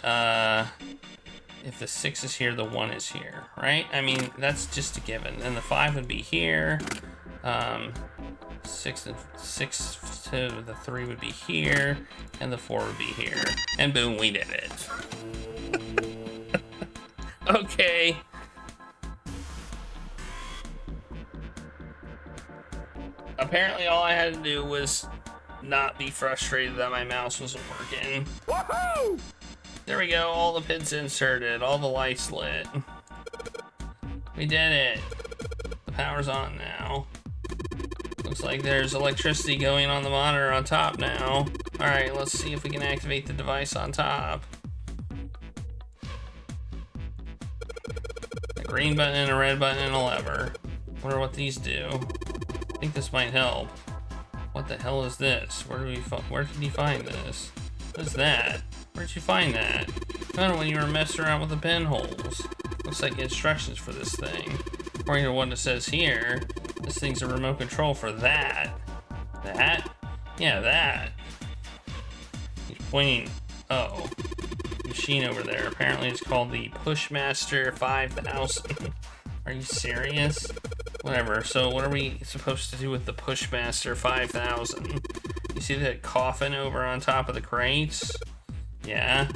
if the 6 is here, the 1 is here, right? I mean, that's just a given. And the 5 would be here. 6 to the 3 would be here. And the 4 would be here. And boom, we did it. Okay. Apparently all I had to do was not be frustrated that my mouse wasn't working. Woohoo! There we go, all the pins inserted, all the lights lit. We did it. The power's on now. Looks like there's electricity going on the monitor on top now. Alright, let's see if we can activate the device on top. A green button and a red button and a lever. Wonder what these do. I think this might help. What the hell is this? Where did you find this? What is that? Where'd you find that? Found it when you were messing around with the pinholes. Looks like instructions for this thing. According to what it says here, this thing's a remote control for that. That? Yeah, that. He's pointing. Oh. Machine over there. Apparently it's called the Pushmaster 5000. Are you serious? Whatever. So what are we supposed to do with the Pushmaster 5000? You see that coffin over on top of the crates? Yeah.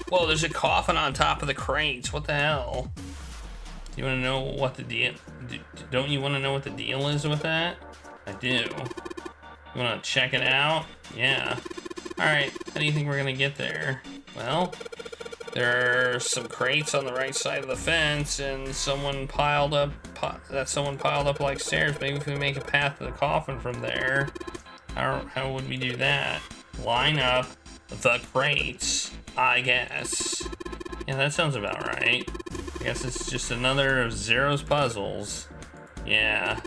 Whoa, there's a coffin on top of the crates. What the hell? Do you want to know what the deal? Don't you want to know what the deal is with that? I do. You want to check it out? Yeah. All right. How do you think we're gonna get there? Well, there's some crates on the right side of the fence, and someone piled up like stairs. Maybe if we make a path to the coffin from there. How would we do that? Line up the crates, I guess. Yeah, that sounds about right. I guess it's just another of Zero's puzzles. Yeah.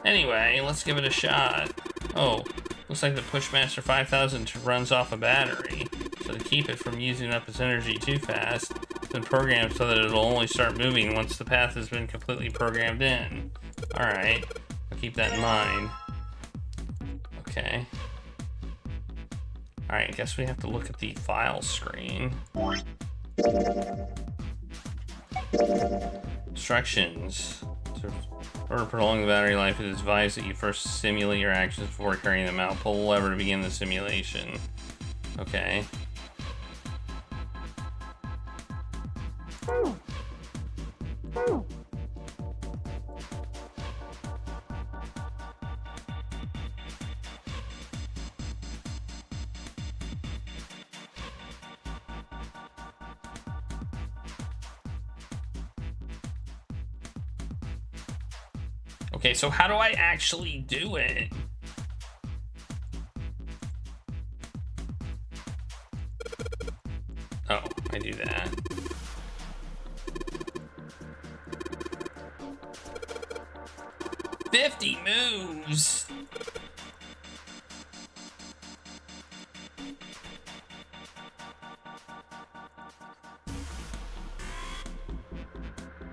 Anyway, let's give it a shot. Oh, looks like the Pushmaster 5000 runs off a battery. So to keep it from using up its energy too fast, it's been programmed so that it'll only start moving once the path has been completely programmed in. Alright, I'll keep that in mind. Okay. Alright, I guess we have to look at the file screen. Instructions. In order to prolong the battery life, it is advised that you first simulate your actions before carrying them out. Pull the lever to begin the simulation. Okay. Okay, so how do I actually do it? Oh, I do that. "50 moves!"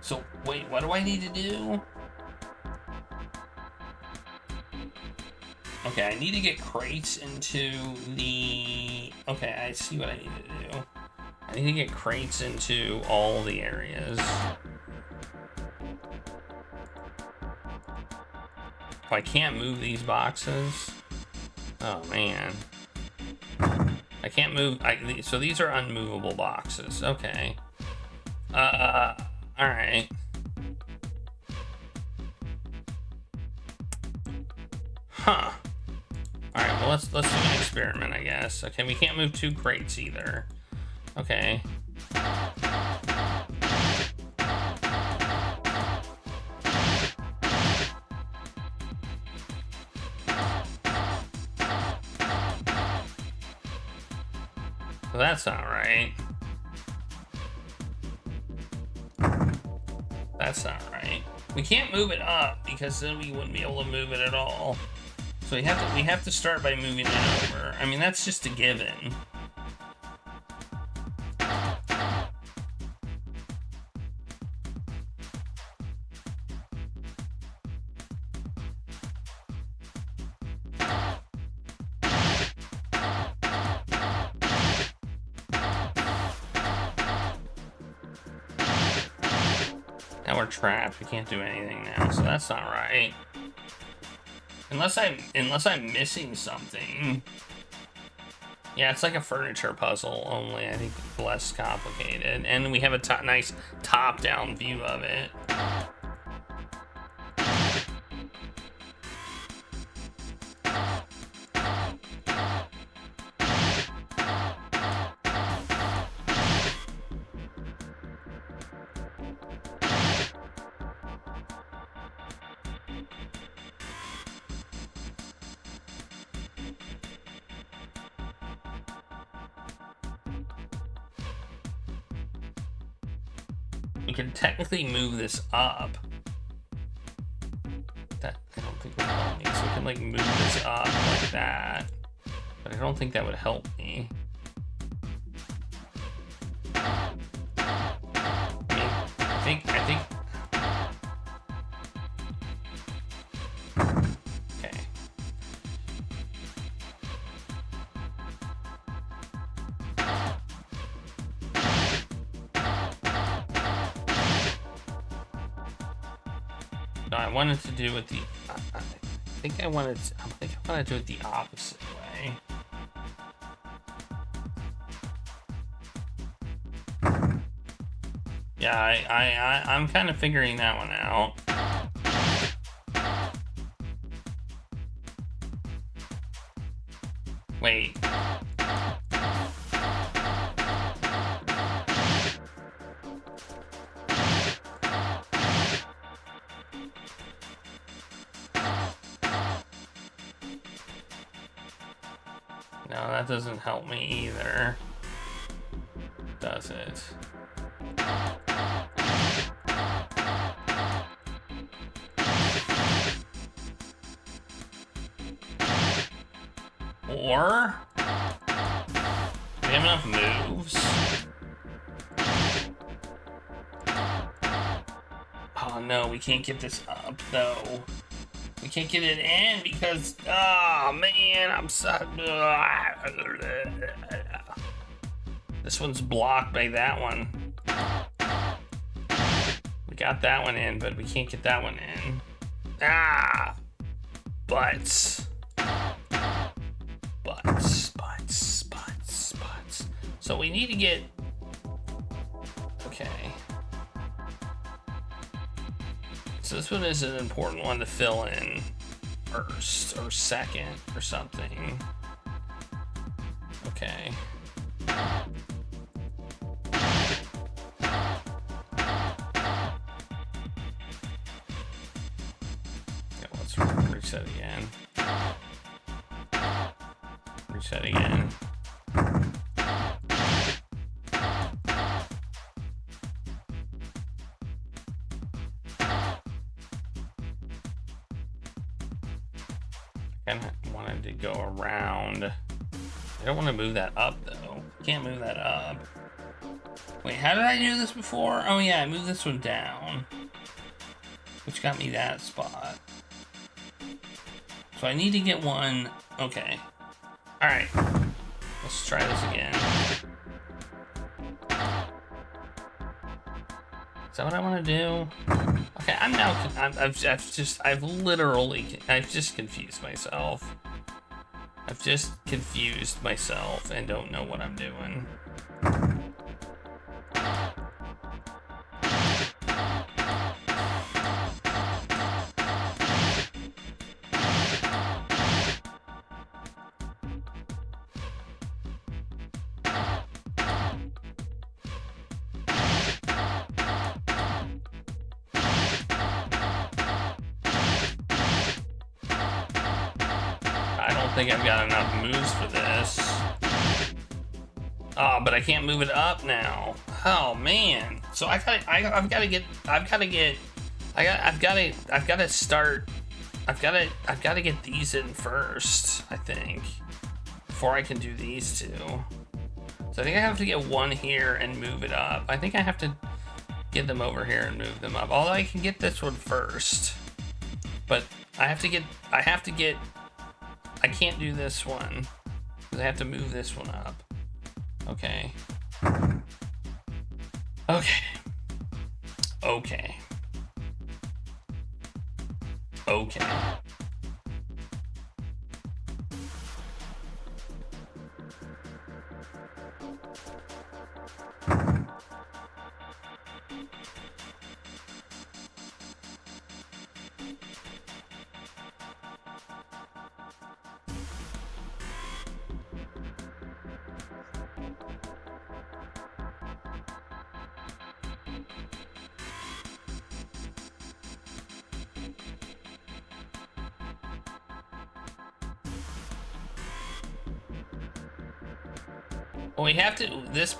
So, wait, what do I need to do? Okay, I need to get crates into the... Okay, I see what I need to do. I need to get crates into all the areas. Oh, I can't move these boxes. Oh, man. I can't move... So these are unmovable boxes. Okay. Alright. Huh. Alright, well, let's do an experiment, I guess. Okay, we can't move 2 crates either. Okay. Well, that's not right. That's not right. We can't move it up because then we wouldn't be able to move it at all. So we have to start by moving it over. I mean, that's just a given. Now we're trapped. We can't do anything now, so that's not right. Unless I'm missing something. Yeah, it's like a furniture puzzle, only I think less complicated. And we have a nice top-down view of it. We can technically move this up. That I don't think would help me. So we can like move this up like that. But I don't think that would help me. I mean, I think okay. No, I wanted to do it the. I think I wanted to do it the opposite way. Yeah, I'm kind of figuring that one out. Wait. No, that doesn't help me either. Does it? Or do we have enough moves? Oh no, we can't get this up though. We can't get it in because, oh man, I'm so. This one's blocked by that one. We got that one in, but we can't get that one in. Ah! Butts. So we need to get. Okay. So this one is an important one to fill in first or second or something. Okay. Yeah, let's reset again. Reset again. I wanted to go around. I don't want to move that up though. Can't move that up. Wait, how did I do this before? Oh yeah, I moved this one down, which got me that spot. So I need to get one. Okay. All right. Let's try this again. Is that what I want to do? Okay, I've just confused myself. I've just confused myself and don't know what I'm doing. I think I've got enough moves for this. Oh, but I can't move it up now. Oh man! So I've got to get I've got to start. I've got to get these in first, I think, before I can do these two. So I think I have to get one here and move it up. I think I have to get them over here and move them up. Although I can get this one first, but I can't do this one because I have to move this one up. Okay. Okay. Okay. Okay. Well, we have to, this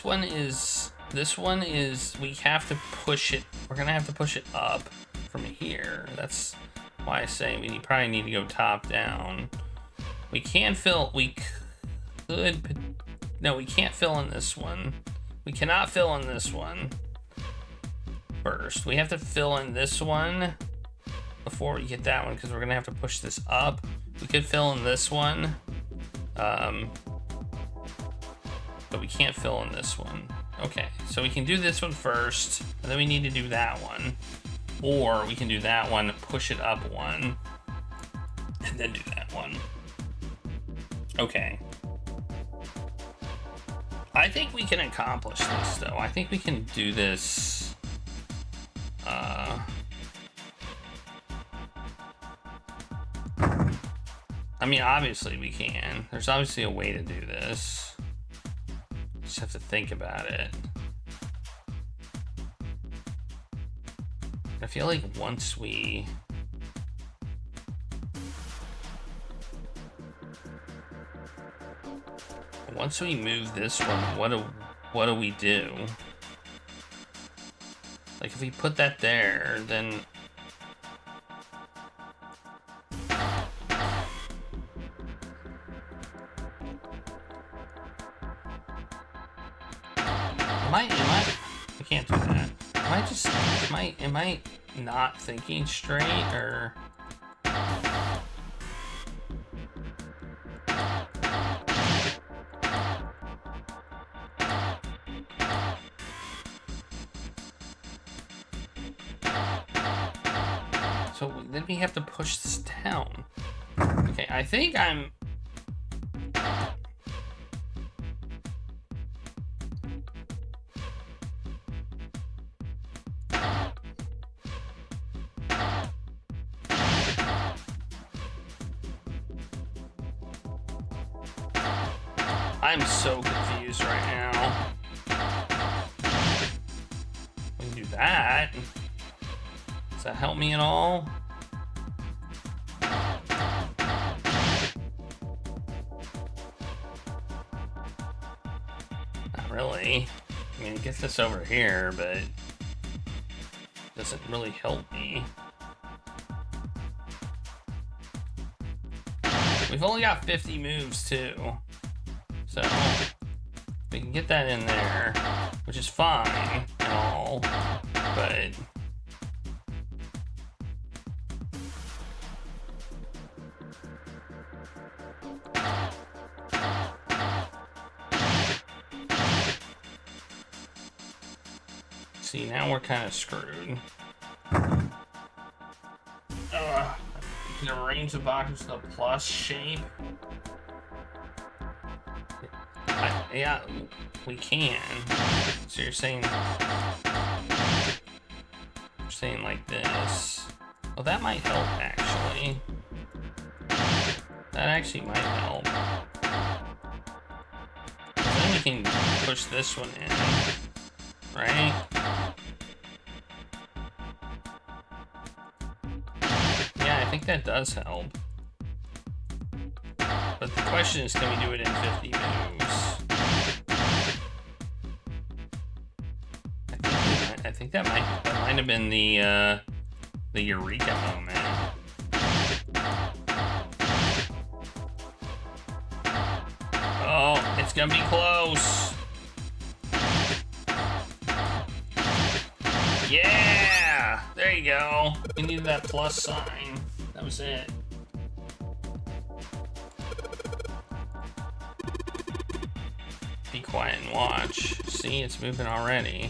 one is, we have to push it, we're gonna have to push it up from here. That's why I say we probably need to go top down. We can't fill, we can't fill in this one. We cannot fill in this one first. We have to fill in this one before we get that one, because we're gonna have to push this up. We could fill in this one. But we can't fill in this one. Okay, so we can do this one first, and then we need to do that one. Or we can do that one, push it up one, and then do that one. Okay. I think we can accomplish this, though. I think we can do this. I mean, obviously we can. There's obviously a way to do this. Just have to think about it. I feel like once we move this one, what do we do? Like if we put that there, then I can't do that. Am I not thinking straight, or? So then we have to push this down. Okay, I think I'm... I'm so confused right now. We can do that. Does that help me at all? Not really. I mean, it gets this over here, but it doesn't really help me. We've only got 50 moves too. So we can get that in there, which is fine and all, but see, now we're kind of screwed. You can arrange the boxes in a plus shape. Yeah, we can. So you're saying like this. Well, that might help, actually. That actually might help. Then we can push this one in, right? Yeah, I think that does help. But the question is, can we do it in 50 moves? I think that might have been the eureka moment. Oh, it's gonna be close. Yeah! There you go. We needed that plus sign. That was it. Be quiet and watch. See, it's moving already.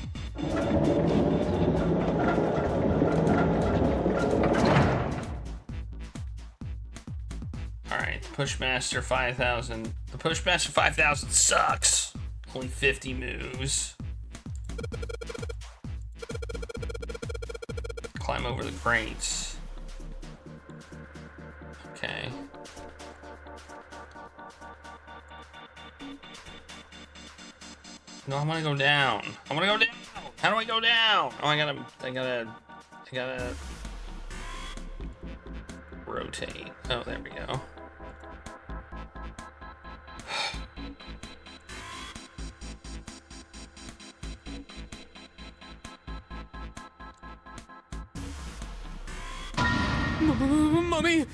Alright, the Pushmaster 5000. The Pushmaster 5000 sucks. Only 50 moves. Climb over the crates. Okay. No, I want to go down. I want to go down. How do I go down? Oh, I gotta rotate. Oh, there we go. Mummy!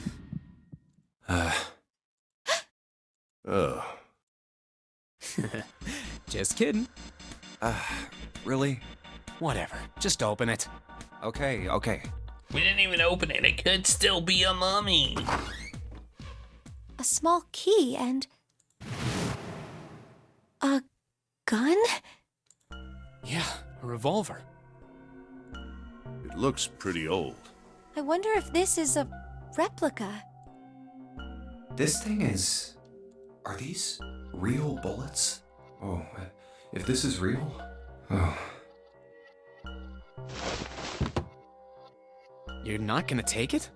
Oh. Just kidding. Really? Whatever. Just open it. Okay. We didn't even open it. It could still be a mummy. A small key and... a gun? Yeah, a revolver. It looks pretty old. I wonder if this is a replica. This thing is... Are these real bullets? Oh, if this is real... Oh. You're not gonna take it?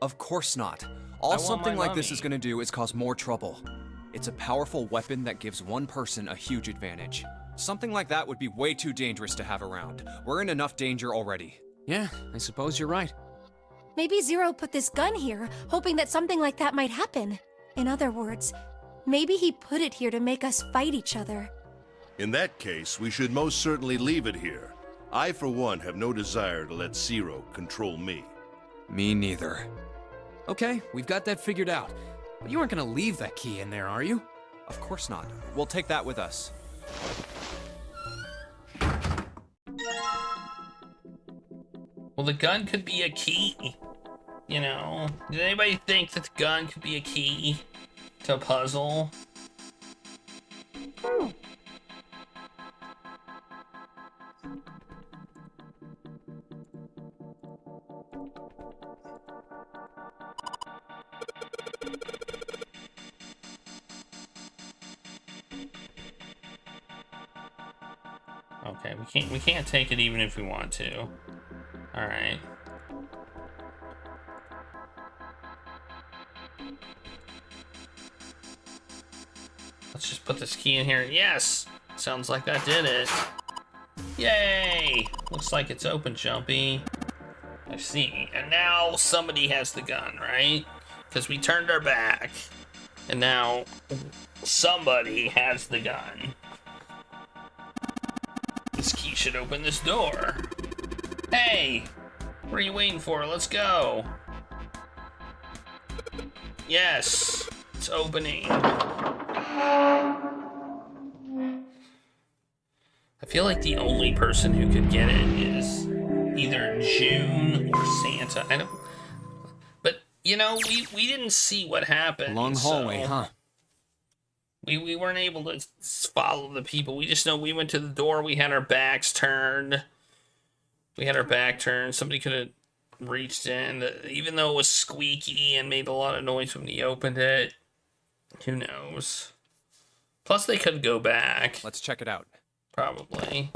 Of course not. I All want something my like this mummy. is gonna do is cause more trouble. It's a powerful weapon that gives one person a huge advantage. Something like that would be way too dangerous to have around. We're in enough danger already. Yeah, I suppose you're right. Maybe Zero put this gun here, hoping that something like that might happen. In other words, maybe he put it here to make us fight each other. In that case, we should most certainly leave it here. I, for one, have no desire to let Zero control me. Me neither. Okay, we've got that figured out. But you aren't gonna leave that key in there, are you? Of course not. We'll take that with us. Well, the gun could be a key. You know, did anybody think that the gun could be a key to a puzzle? Okay, we can't take it even if we want to. All right. Let's just put this key in here. Yes! Sounds like that did it. Yay! Looks like it's open, Jumpy. I see. And now somebody has the gun, right? Because we turned our back. And now somebody has the gun. This key should open this door. Hey! What are you waiting for? Let's go. Yes! It's opening. I feel like the only person who could get it is either June or Santa. I don't... But, you know, we didn't see what happened. Long hallway, so huh? We weren't able to follow the people. We just know we went to the door. We had our backs turned. Somebody could have reached in. Even though it was squeaky and made a lot of noise when we opened it. Who knows? Plus, they could go back. Let's check it out. Probably.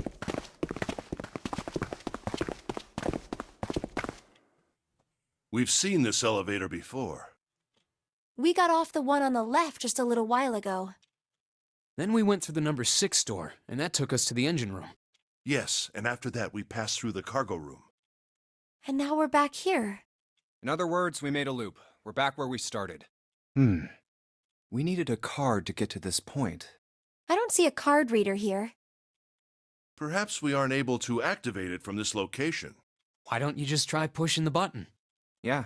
We've seen this elevator before. We got off the one on the left just a little while ago. Then we went through the number 6 door, and that took us to the engine room. Yes, and after that we passed through the cargo room. And now we're back here. In other words, we made a loop. We're back where we started. We needed a card to get to this point. I don't see a card reader here. Perhaps we aren't able to activate it from this location. Why don't you just try pushing the button? Yeah.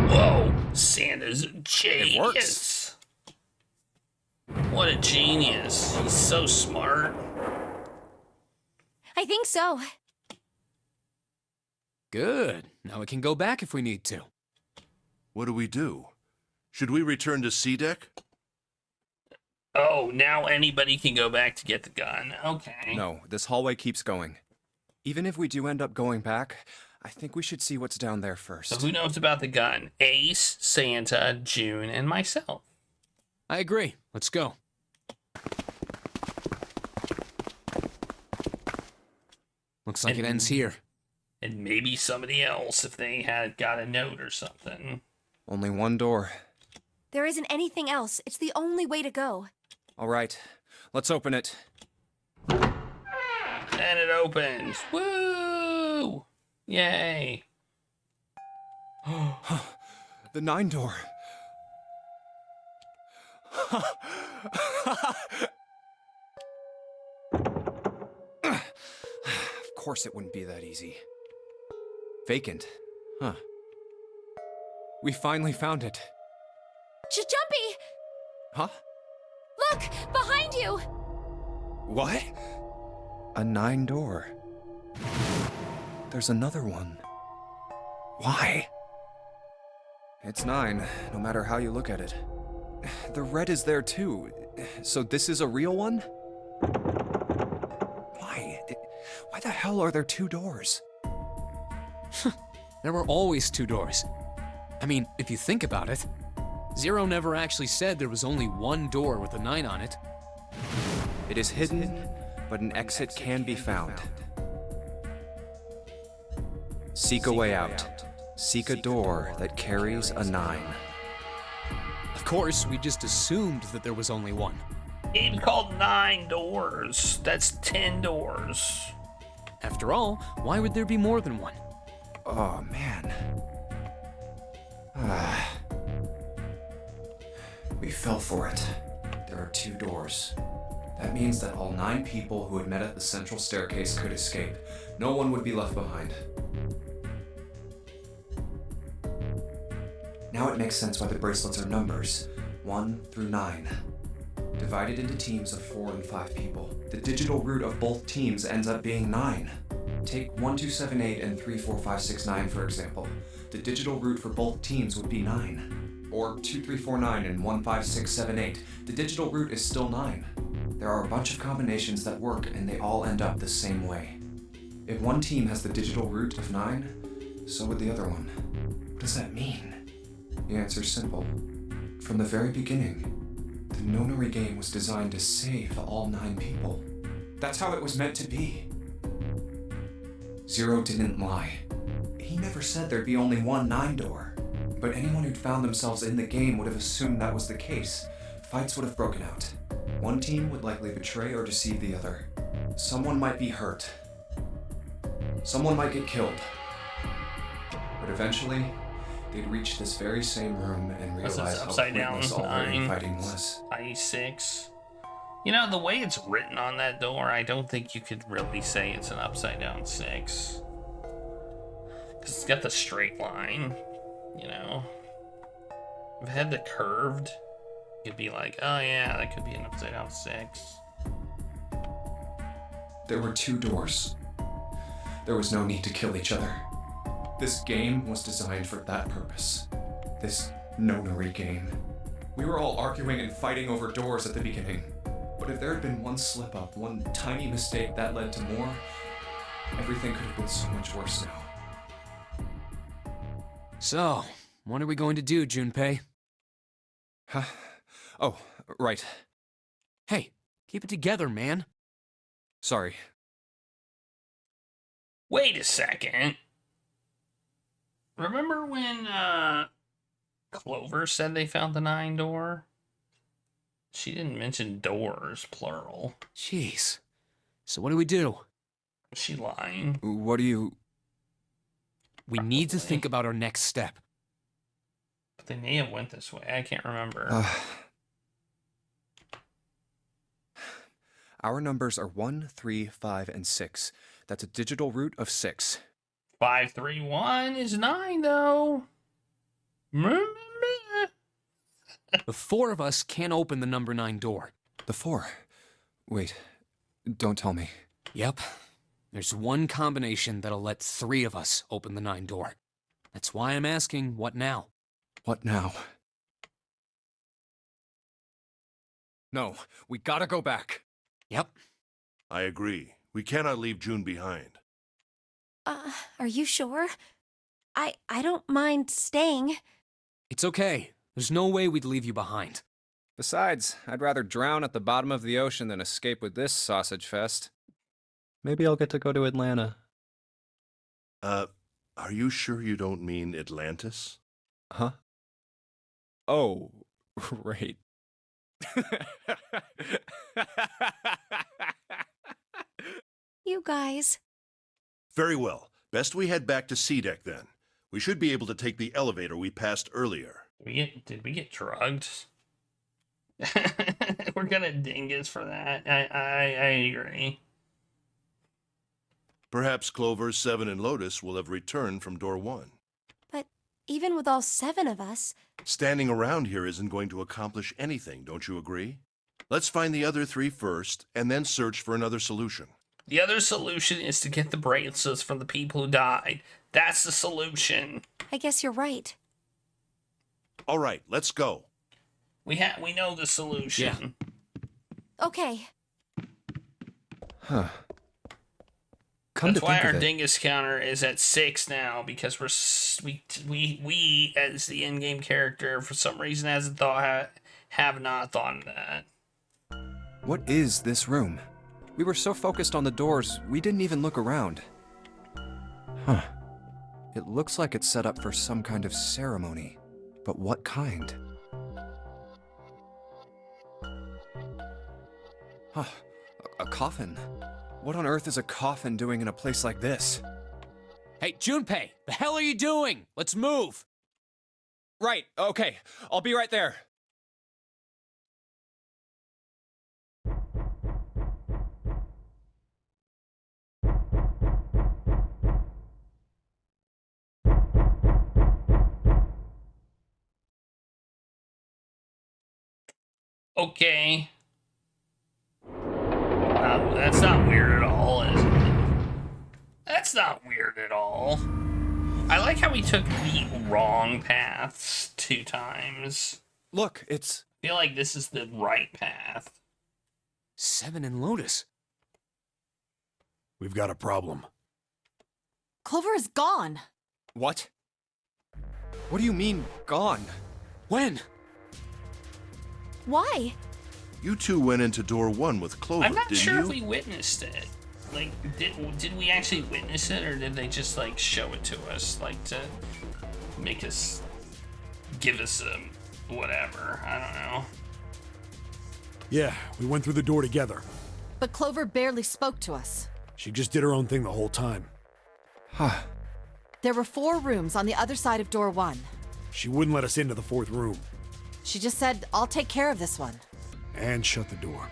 Whoa, Santa's a genius. It works. What a genius. He's so smart. I think so. Good. Now we can go back if we need to. What do we do? Should we return to C deck? Oh, now anybody can go back to get the gun. Okay. No, this hallway keeps going. Even if we do end up going back, I think we should see what's down there first. So who knows about the gun? Ace, Santa, June, and myself. I agree. Let's go. Looks like it ends here. And maybe somebody else if they had got a note or something. Only one door. There isn't anything else. It's the only way to go. All right, let's open it. And it opens. Woo! Yay. The 9 door. Of course it wouldn't be that easy. Vacant. Huh. We finally found it. Jumpy! Huh? Look! Behind you! What? A 9 door. There's another one. Why? It's 9, no matter how you look at it. The red is there too. So this is a real one? Why? Why the hell are there 2 doors? There were always 2 doors. I mean, if you think about it, Zero never actually said there was only one door with a 9 on it. It is hidden, but an exit can be found. Seek a way out. Seek a door that carries a 9. Of course, we just assumed that there was only one. It's called 9 doors. That's 10 doors. After all, why would there be more than one? Oh, man. We fell for it. There are 2 doors. That means that all 9 people who had met at the central staircase could escape. No one would be left behind. Now it makes sense why the bracelets are numbers, 1 through 9. Divided into teams of 4 and 5 people. The digital root of both teams ends up being 9. Take 1278 and 34569 for example. The digital root for both teams would be 9. Or 2349 and 15678. The digital root is still 9. There are a bunch of combinations that work and they all end up the same way. If one team has the digital root of 9, so would the other one. What does that mean? The answer's simple. From the very beginning, the Nonary game was designed to save all 9 people. That's how it was meant to be. Zero didn't lie. He never said there'd be only one 9 door. But anyone who'd found themselves in the game would have assumed that was the case. Fights would have broken out. One team would likely betray or deceive the other. Someone might be hurt. Someone might get killed. But eventually, they'd reach this very same room and This is realize how upside down pointless all their 9. infighting was. I6. You know, the way it's written on that door, I don't think you could really say it's an upside down 6. Because it's got the straight line, you know. If it had the curved, you'd be like, oh yeah, that could be an upside down 6. There were 2 doors. There was no need to kill each other. This game was designed for that purpose. This Nonary game. We were all arguing and fighting over doors at the beginning. But if there had been one slip-up, one tiny mistake that led to more, everything could have been so much worse now. So, what are we going to do, Junpei? Huh? Oh, right. Hey, keep it together, man. Sorry. Wait a second. Remember when Clover said they found the 9 door? She didn't mention doors, plural. Jeez. So what do we do? Was she lying? What do you... We need to think about our next step. But they may have went this way. I can't remember. Our numbers are 1, 3, 5, and 6. That's a digital root of 6. 531 is 9, though. The four of us can't open the number 9 door. The 4. Wait, don't tell me. Yep. There's one combination that'll let 3 of us open the 9 door. That's why I'm asking, what now? What now? No, we gotta go back. Yep. I agree. We cannot leave June behind. Are you sure? I don't mind staying. It's okay. There's no way we'd leave you behind. Besides, I'd rather drown at the bottom of the ocean than escape with this sausage fest. Maybe I'll get to go to Atlanta. Are you sure you don't mean Atlantis? Huh? Oh, right. You guys. Very well. Best we head back to C-Deck then. We should be able to take the elevator we passed earlier. Did we get drugged? We're gonna dingus for that. I agree. Perhaps Clover, Seven, and Lotus will have returned from door 1. But even with all 7 of us, Standing around here isn't going to accomplish anything, don't you agree? Let's find the other 3 first, and then search for another solution. The other solution is to get the bracelets from the people who died. That's the solution. I guess you're right. All right, let's go. We know the solution. Okay. Huh. Come That's to why think our of it, dingus counter is at 6 now, because we as the in-game character for some reason have not thought of that. what is this room? We were so focused on the doors, we didn't even look around. Huh. It looks like it's set up for some kind of ceremony. But what kind? Huh. A coffin? What on earth is a coffin doing in a place like this? Hey, Junpei, the hell are you doing? Let's move. Right, okay. I'll be right there. Okay. That's not weird at all, is it? That's not weird at all. I like how we took the wrong paths 2 times. Look, it's... I feel like this is the right path. 7 and Lotus. We've got a problem. Clover is gone. What? What do you mean, gone? When? Why? You 2 went into door 1 with Clover, I'm not didn't sure you? if we witnessed it. Like, did we actually witness it, or did they just, like, show it to us, like, to make us, give us a whatever? I don't know. Yeah, we went through the door together. But Clover barely spoke to us. She just did her own thing the whole time. Huh. There were 4 rooms on the other side of door 1. She wouldn't let us into the 4th room. She just said, I'll take care of this one. And shut the door.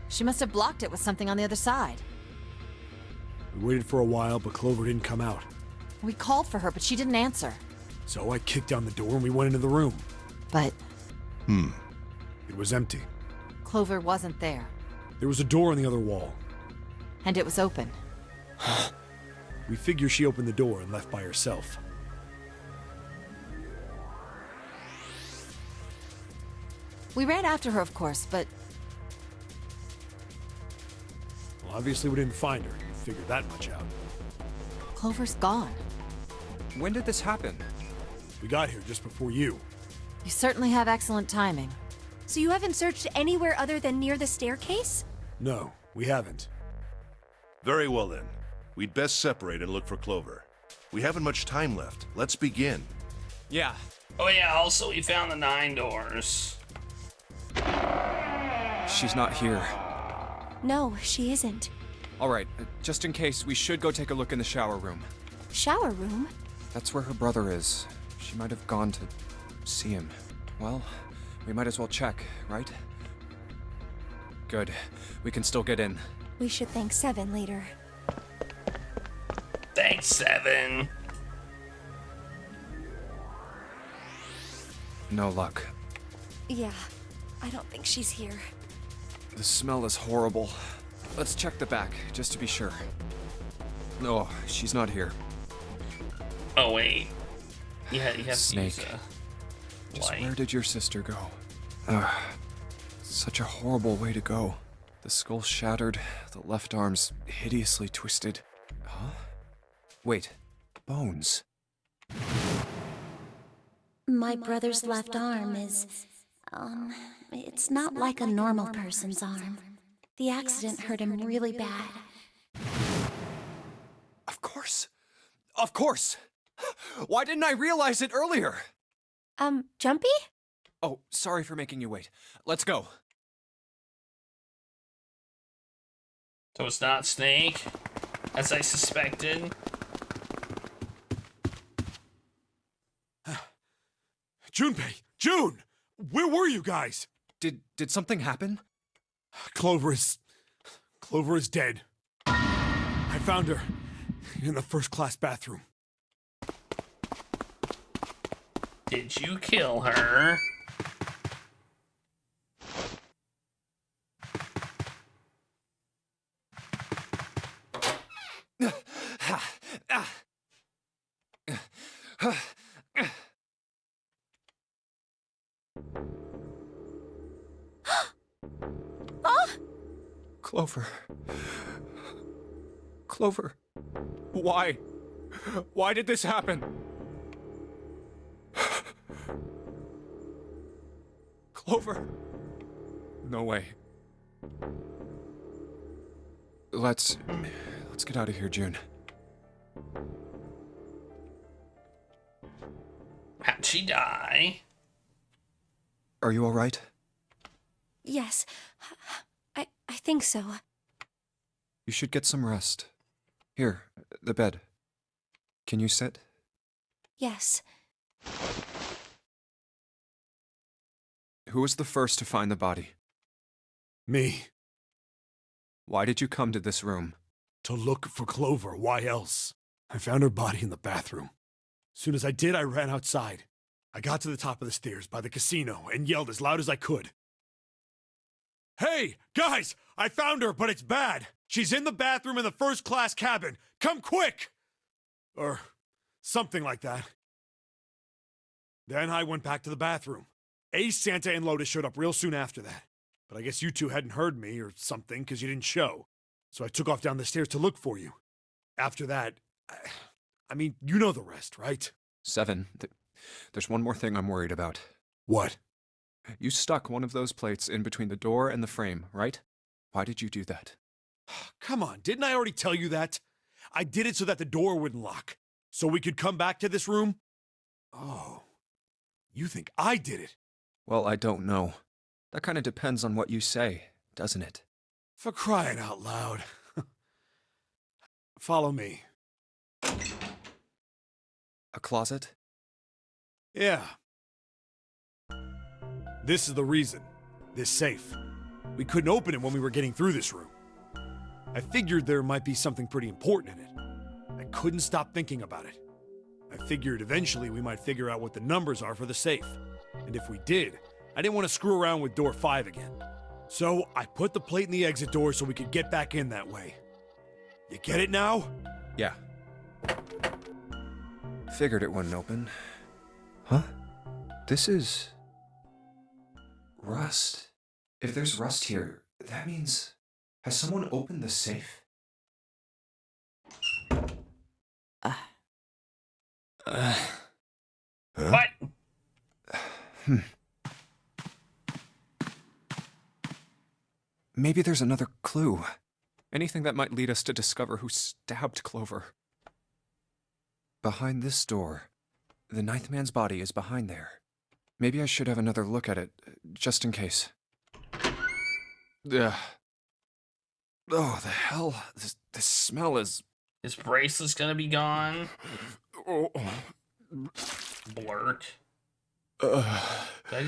She must have blocked it with something on the other side. We waited for a while, but Clover didn't come out. We called for her, but she didn't answer. So I kicked down the door and we went into the room. But It was empty. Clover wasn't there. There was a door on the other wall. And it was open. We figure she opened the door and left by herself. We ran after her, of course, but Well, obviously we didn't find her. You figured that much out. Clover's gone. When did this happen? We got here just before you. You certainly have excellent timing. So you haven't searched anywhere other than near the staircase? No, we haven't. Very well then. We'd best separate and look for Clover. We haven't much time left. Let's begin. Yeah. Oh yeah, also we found the 9 doors. She's not here. No, she isn't. All right, just in case, we should go take a look in the shower room. Shower room? That's where her brother is. She might have gone to see him. Well, we might as well check, right? Good. We can still get in. We should thank Seven later. Thanks, Seven. No luck. Yeah, I don't think she's here. The smell is horrible. Let's check the back, just to be sure. No, she's not here. Oh, wait. Yeah, you have Snake. to use a Just light. where did your sister go? Such a horrible way to go. The skull shattered, the left arm's hideously twisted. Huh? Wait, bones. My brother's left arm is, it's not like a normal person's arm. The accident hurt him really bad. Of course! Of course! Why didn't I realize it earlier? Jumpy? Oh, sorry for making you wait. Let's go. So it's not Snake, as I suspected. Junpei! June! Where were you guys? Did something happen? Clover is dead. I found her in the first-class bathroom. Did you kill her? Clover. Clover. Why? Why did this happen? Clover. No way. Let's get out of here, June. How'd she die? Are you all right? Yes. I think so. You should get some rest. Here, the bed. Can you sit? Yes. Who was the first to find the body? Me. Why did you come to this room? To look for Clover. Why else? I found her body in the bathroom. As soon as I did, I ran outside. I got to the top of the stairs by the casino and yelled as loud as I could. Hey, guys! I found her, but it's bad! She's in the bathroom in the first-class cabin! Come quick! Or something like that. Then I went back to the bathroom. Ace, Santa, and Lotus showed up real soon after that. But I guess you two hadn't heard me or something because you didn't show. So I took off down the stairs to look for you. After that, I mean, you know the rest, right? Seven. There's one more thing I'm worried about. What? You stuck one of those plates in between the door and the frame, right? Why did you do that? Come on, didn't I already tell you that? I did it so that the door wouldn't lock. So we could come back to this room? Oh. You think I did it? Well, I don't know. That kind of depends on what you say, doesn't it? For crying out loud. Follow me. A closet? Yeah. This is the reason. This safe. We couldn't open it when we were getting through this room. I figured there might be something pretty important in it. I couldn't stop thinking about it. I figured eventually we might figure out what the numbers are for the safe. And if we did, I didn't want to screw around with door 5 again. So I put the plate in the exit door so we could get back in that way. You get it now? Yeah. Figured it wouldn't open. Huh? This is... rust. If there's rust here, that means... has someone opened the safe? What? Maybe there's another clue. Anything that might lead us to discover who stabbed Clover. Behind this door. The ninth man's body is behind there. Maybe I should have another look at it, just in case. Ugh. Oh, the hell? This smell is... His bracelet's gonna be gone. Oh. Blurt. Did I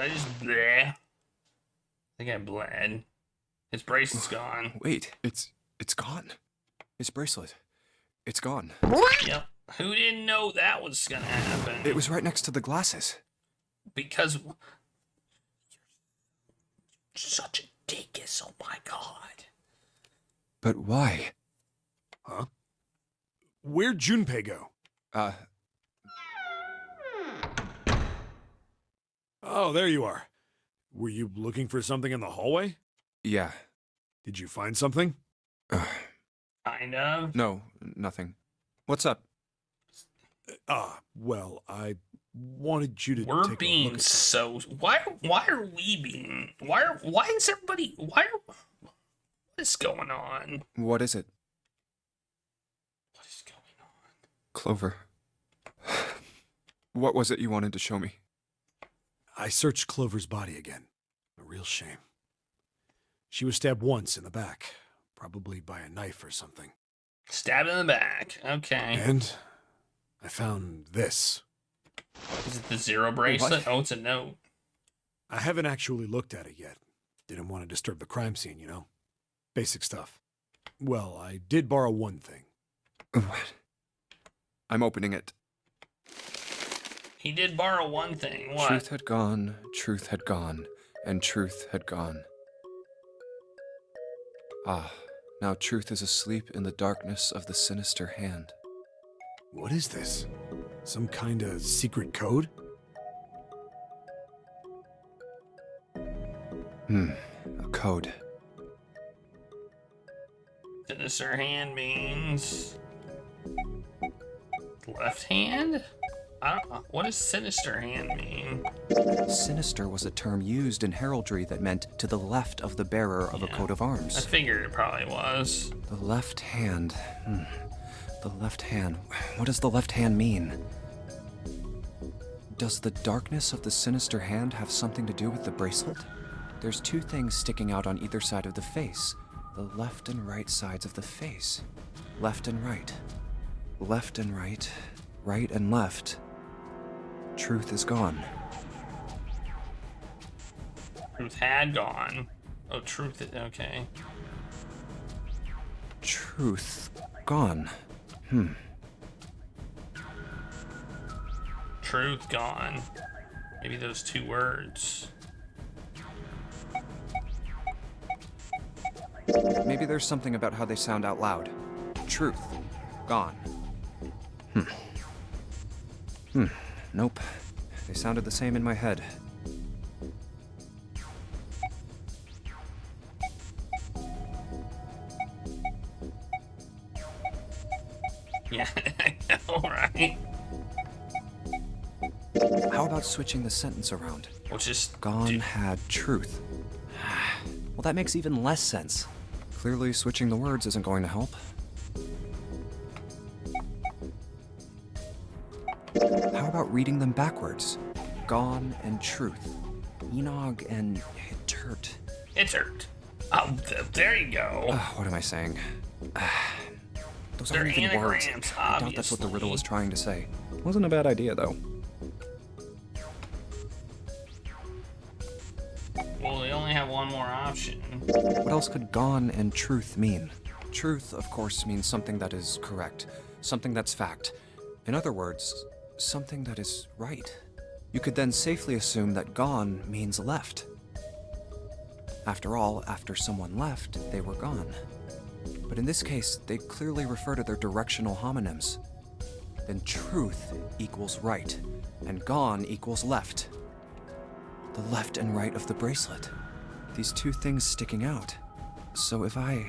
just bleh? think I bled. His bracelet's gone. Wait, it's gone. His bracelet. It's gone. Yep. Who didn't know that was gonna happen? It was right next to the glasses. Because such a dinkus, oh my god. But why? Huh? Where'd Junpei go? Oh, there you are. Were you looking for something in the hallway? Yeah. Did you find something? Kind of. No, nothing. What's up? Well, I wanted you to We're take a look being at so. Why are we being? Why is everybody? What is going on? What is it? What is going on? Clover. What was it you wanted to show me? I searched Clover's body again. A real shame. She was stabbed once in the back, probably by a knife or something. Stabbed in the back. Okay. And I found this. Is it the zero bracelet? What? Oh, it's a note. I haven't actually looked at it yet. Didn't want to disturb the crime scene, you know? Basic stuff. Well, I did borrow one thing. What? I'm opening it. He did borrow one thing. What? Truth had gone, and truth had gone. Ah, now truth is asleep in the darkness of the sinister hand. What is this? Some kind of secret code? A code. Sinister hand means left hand? I don't know. What does sinister hand mean? Sinister was a term used in heraldry that meant to the left of the bearer of a coat of I arms. figured it probably was. The left hand. The left hand. What does the left hand mean? Does the darkness of the sinister hand have something to do with the bracelet? There's two things sticking out on either side of the face. The left and right sides of the face. Left and right. Left and right. Right and left. Truth is gone. Truth had gone. Oh, truth. Okay. Truth gone. Truth gone. Maybe those two words. Maybe there's something about how they sound out loud. Truth gone. Nope. They sounded the same in my head. Yeah, I know, right? How about switching the sentence around? Well, just Gone had truth. Well, that makes even less sense. Clearly, switching the words isn't going to help. How about reading them backwards? Gone and truth. Enog and Hittert. It's hurt. Oh, there you go. What am I saying? Those They're aren't even words. anagrams, I doubt that's what the riddle was obviously. trying to say. Wasn't a bad idea, though. Well, they only have one more option. What else could gone and truth mean? Truth, of course, means something that is correct, something that's fact. In other words, something that is right. You could then safely assume that gone means left. After all, after someone left, they were gone. But in this case, they clearly refer to their directional homonyms. Then truth equals right, and gone equals left. The left and right of the bracelet. These two things sticking out. So if I...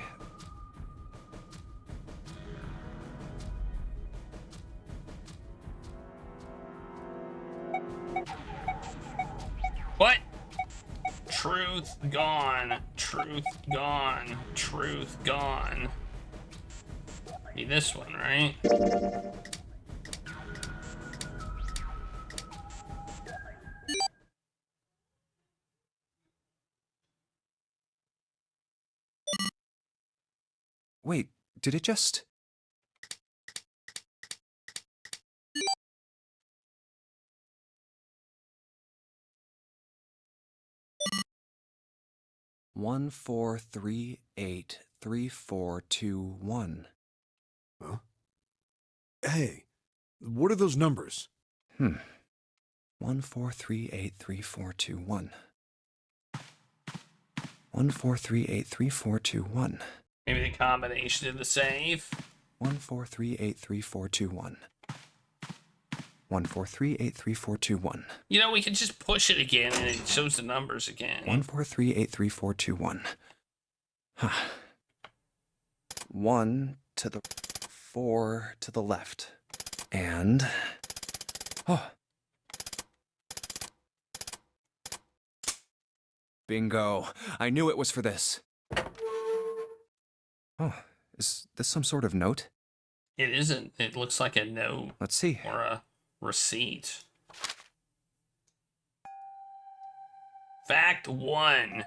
What? Truth gone. Truth gone. Truth gone. Be this one, right? Wait, did it just... 14383421. Huh? Hey, what are those numbers? 14383421. 14383421. Maybe the combination of the safe. 14383421. 14383421. You know, we could just push it again and it shows the numbers again. 14383421. Huh. 1 to the 4 to the left. And oh. Bingo. I knew it was for this. Oh, is this some sort of note? It isn't. It looks like a note. Let's see. Or a receipt. Fact 1.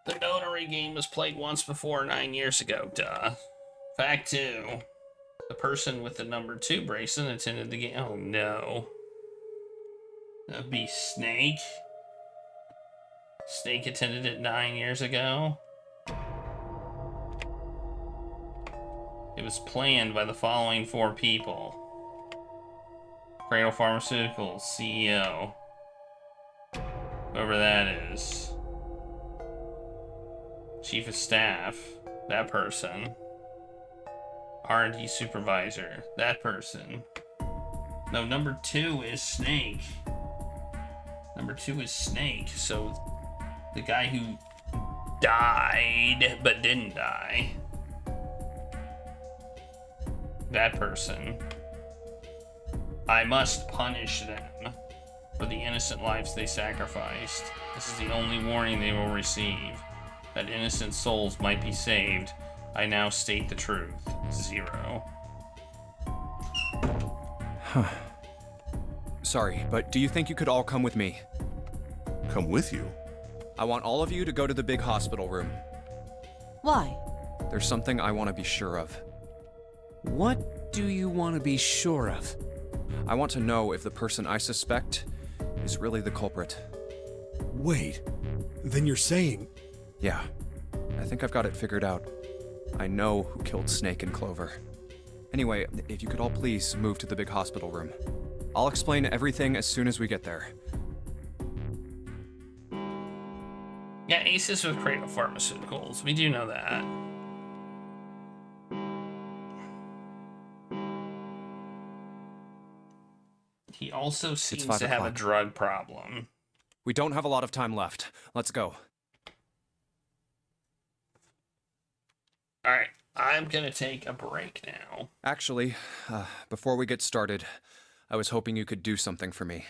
The notary game was played once before 9 years ago, duh. Fact 2. The person with the number 2 bracelet attended the game. Oh no. That'd be Snake. Snake attended it 9 years ago. It was planned by the following 4 people. Cradle Pharmaceuticals, CEO. Whoever that is. Chief of Staff, that person. R&D Supervisor, that person. No, number 2 is Snake. Number 2 is Snake, so the guy who died but didn't die. That person. I must punish them for the innocent lives they sacrificed. This is the only warning they will receive. That innocent souls might be saved. I now state the truth. 0. Huh. Sorry, but do you think you could all come with me? Come with you? I want all of you to go to the big hospital room. Why? There's something I want to be sure of. What do you want to be sure of? I want to know if the person I suspect is really the culprit. Wait, then you're saying... Yeah, I think I've got it figured out. I know who killed Snake and Clover. Anyway, if you could all please move to the big hospital room. I'll explain everything as soon as we get there. Yeah, Ace is with Cradle Pharmaceuticals. We do know that. He also seems 5 to have a o'clock. drug problem. We don't have a lot of time left. Let's go. Alright, I'm gonna take a break now. Actually, before we get started, I was hoping you could do something for me.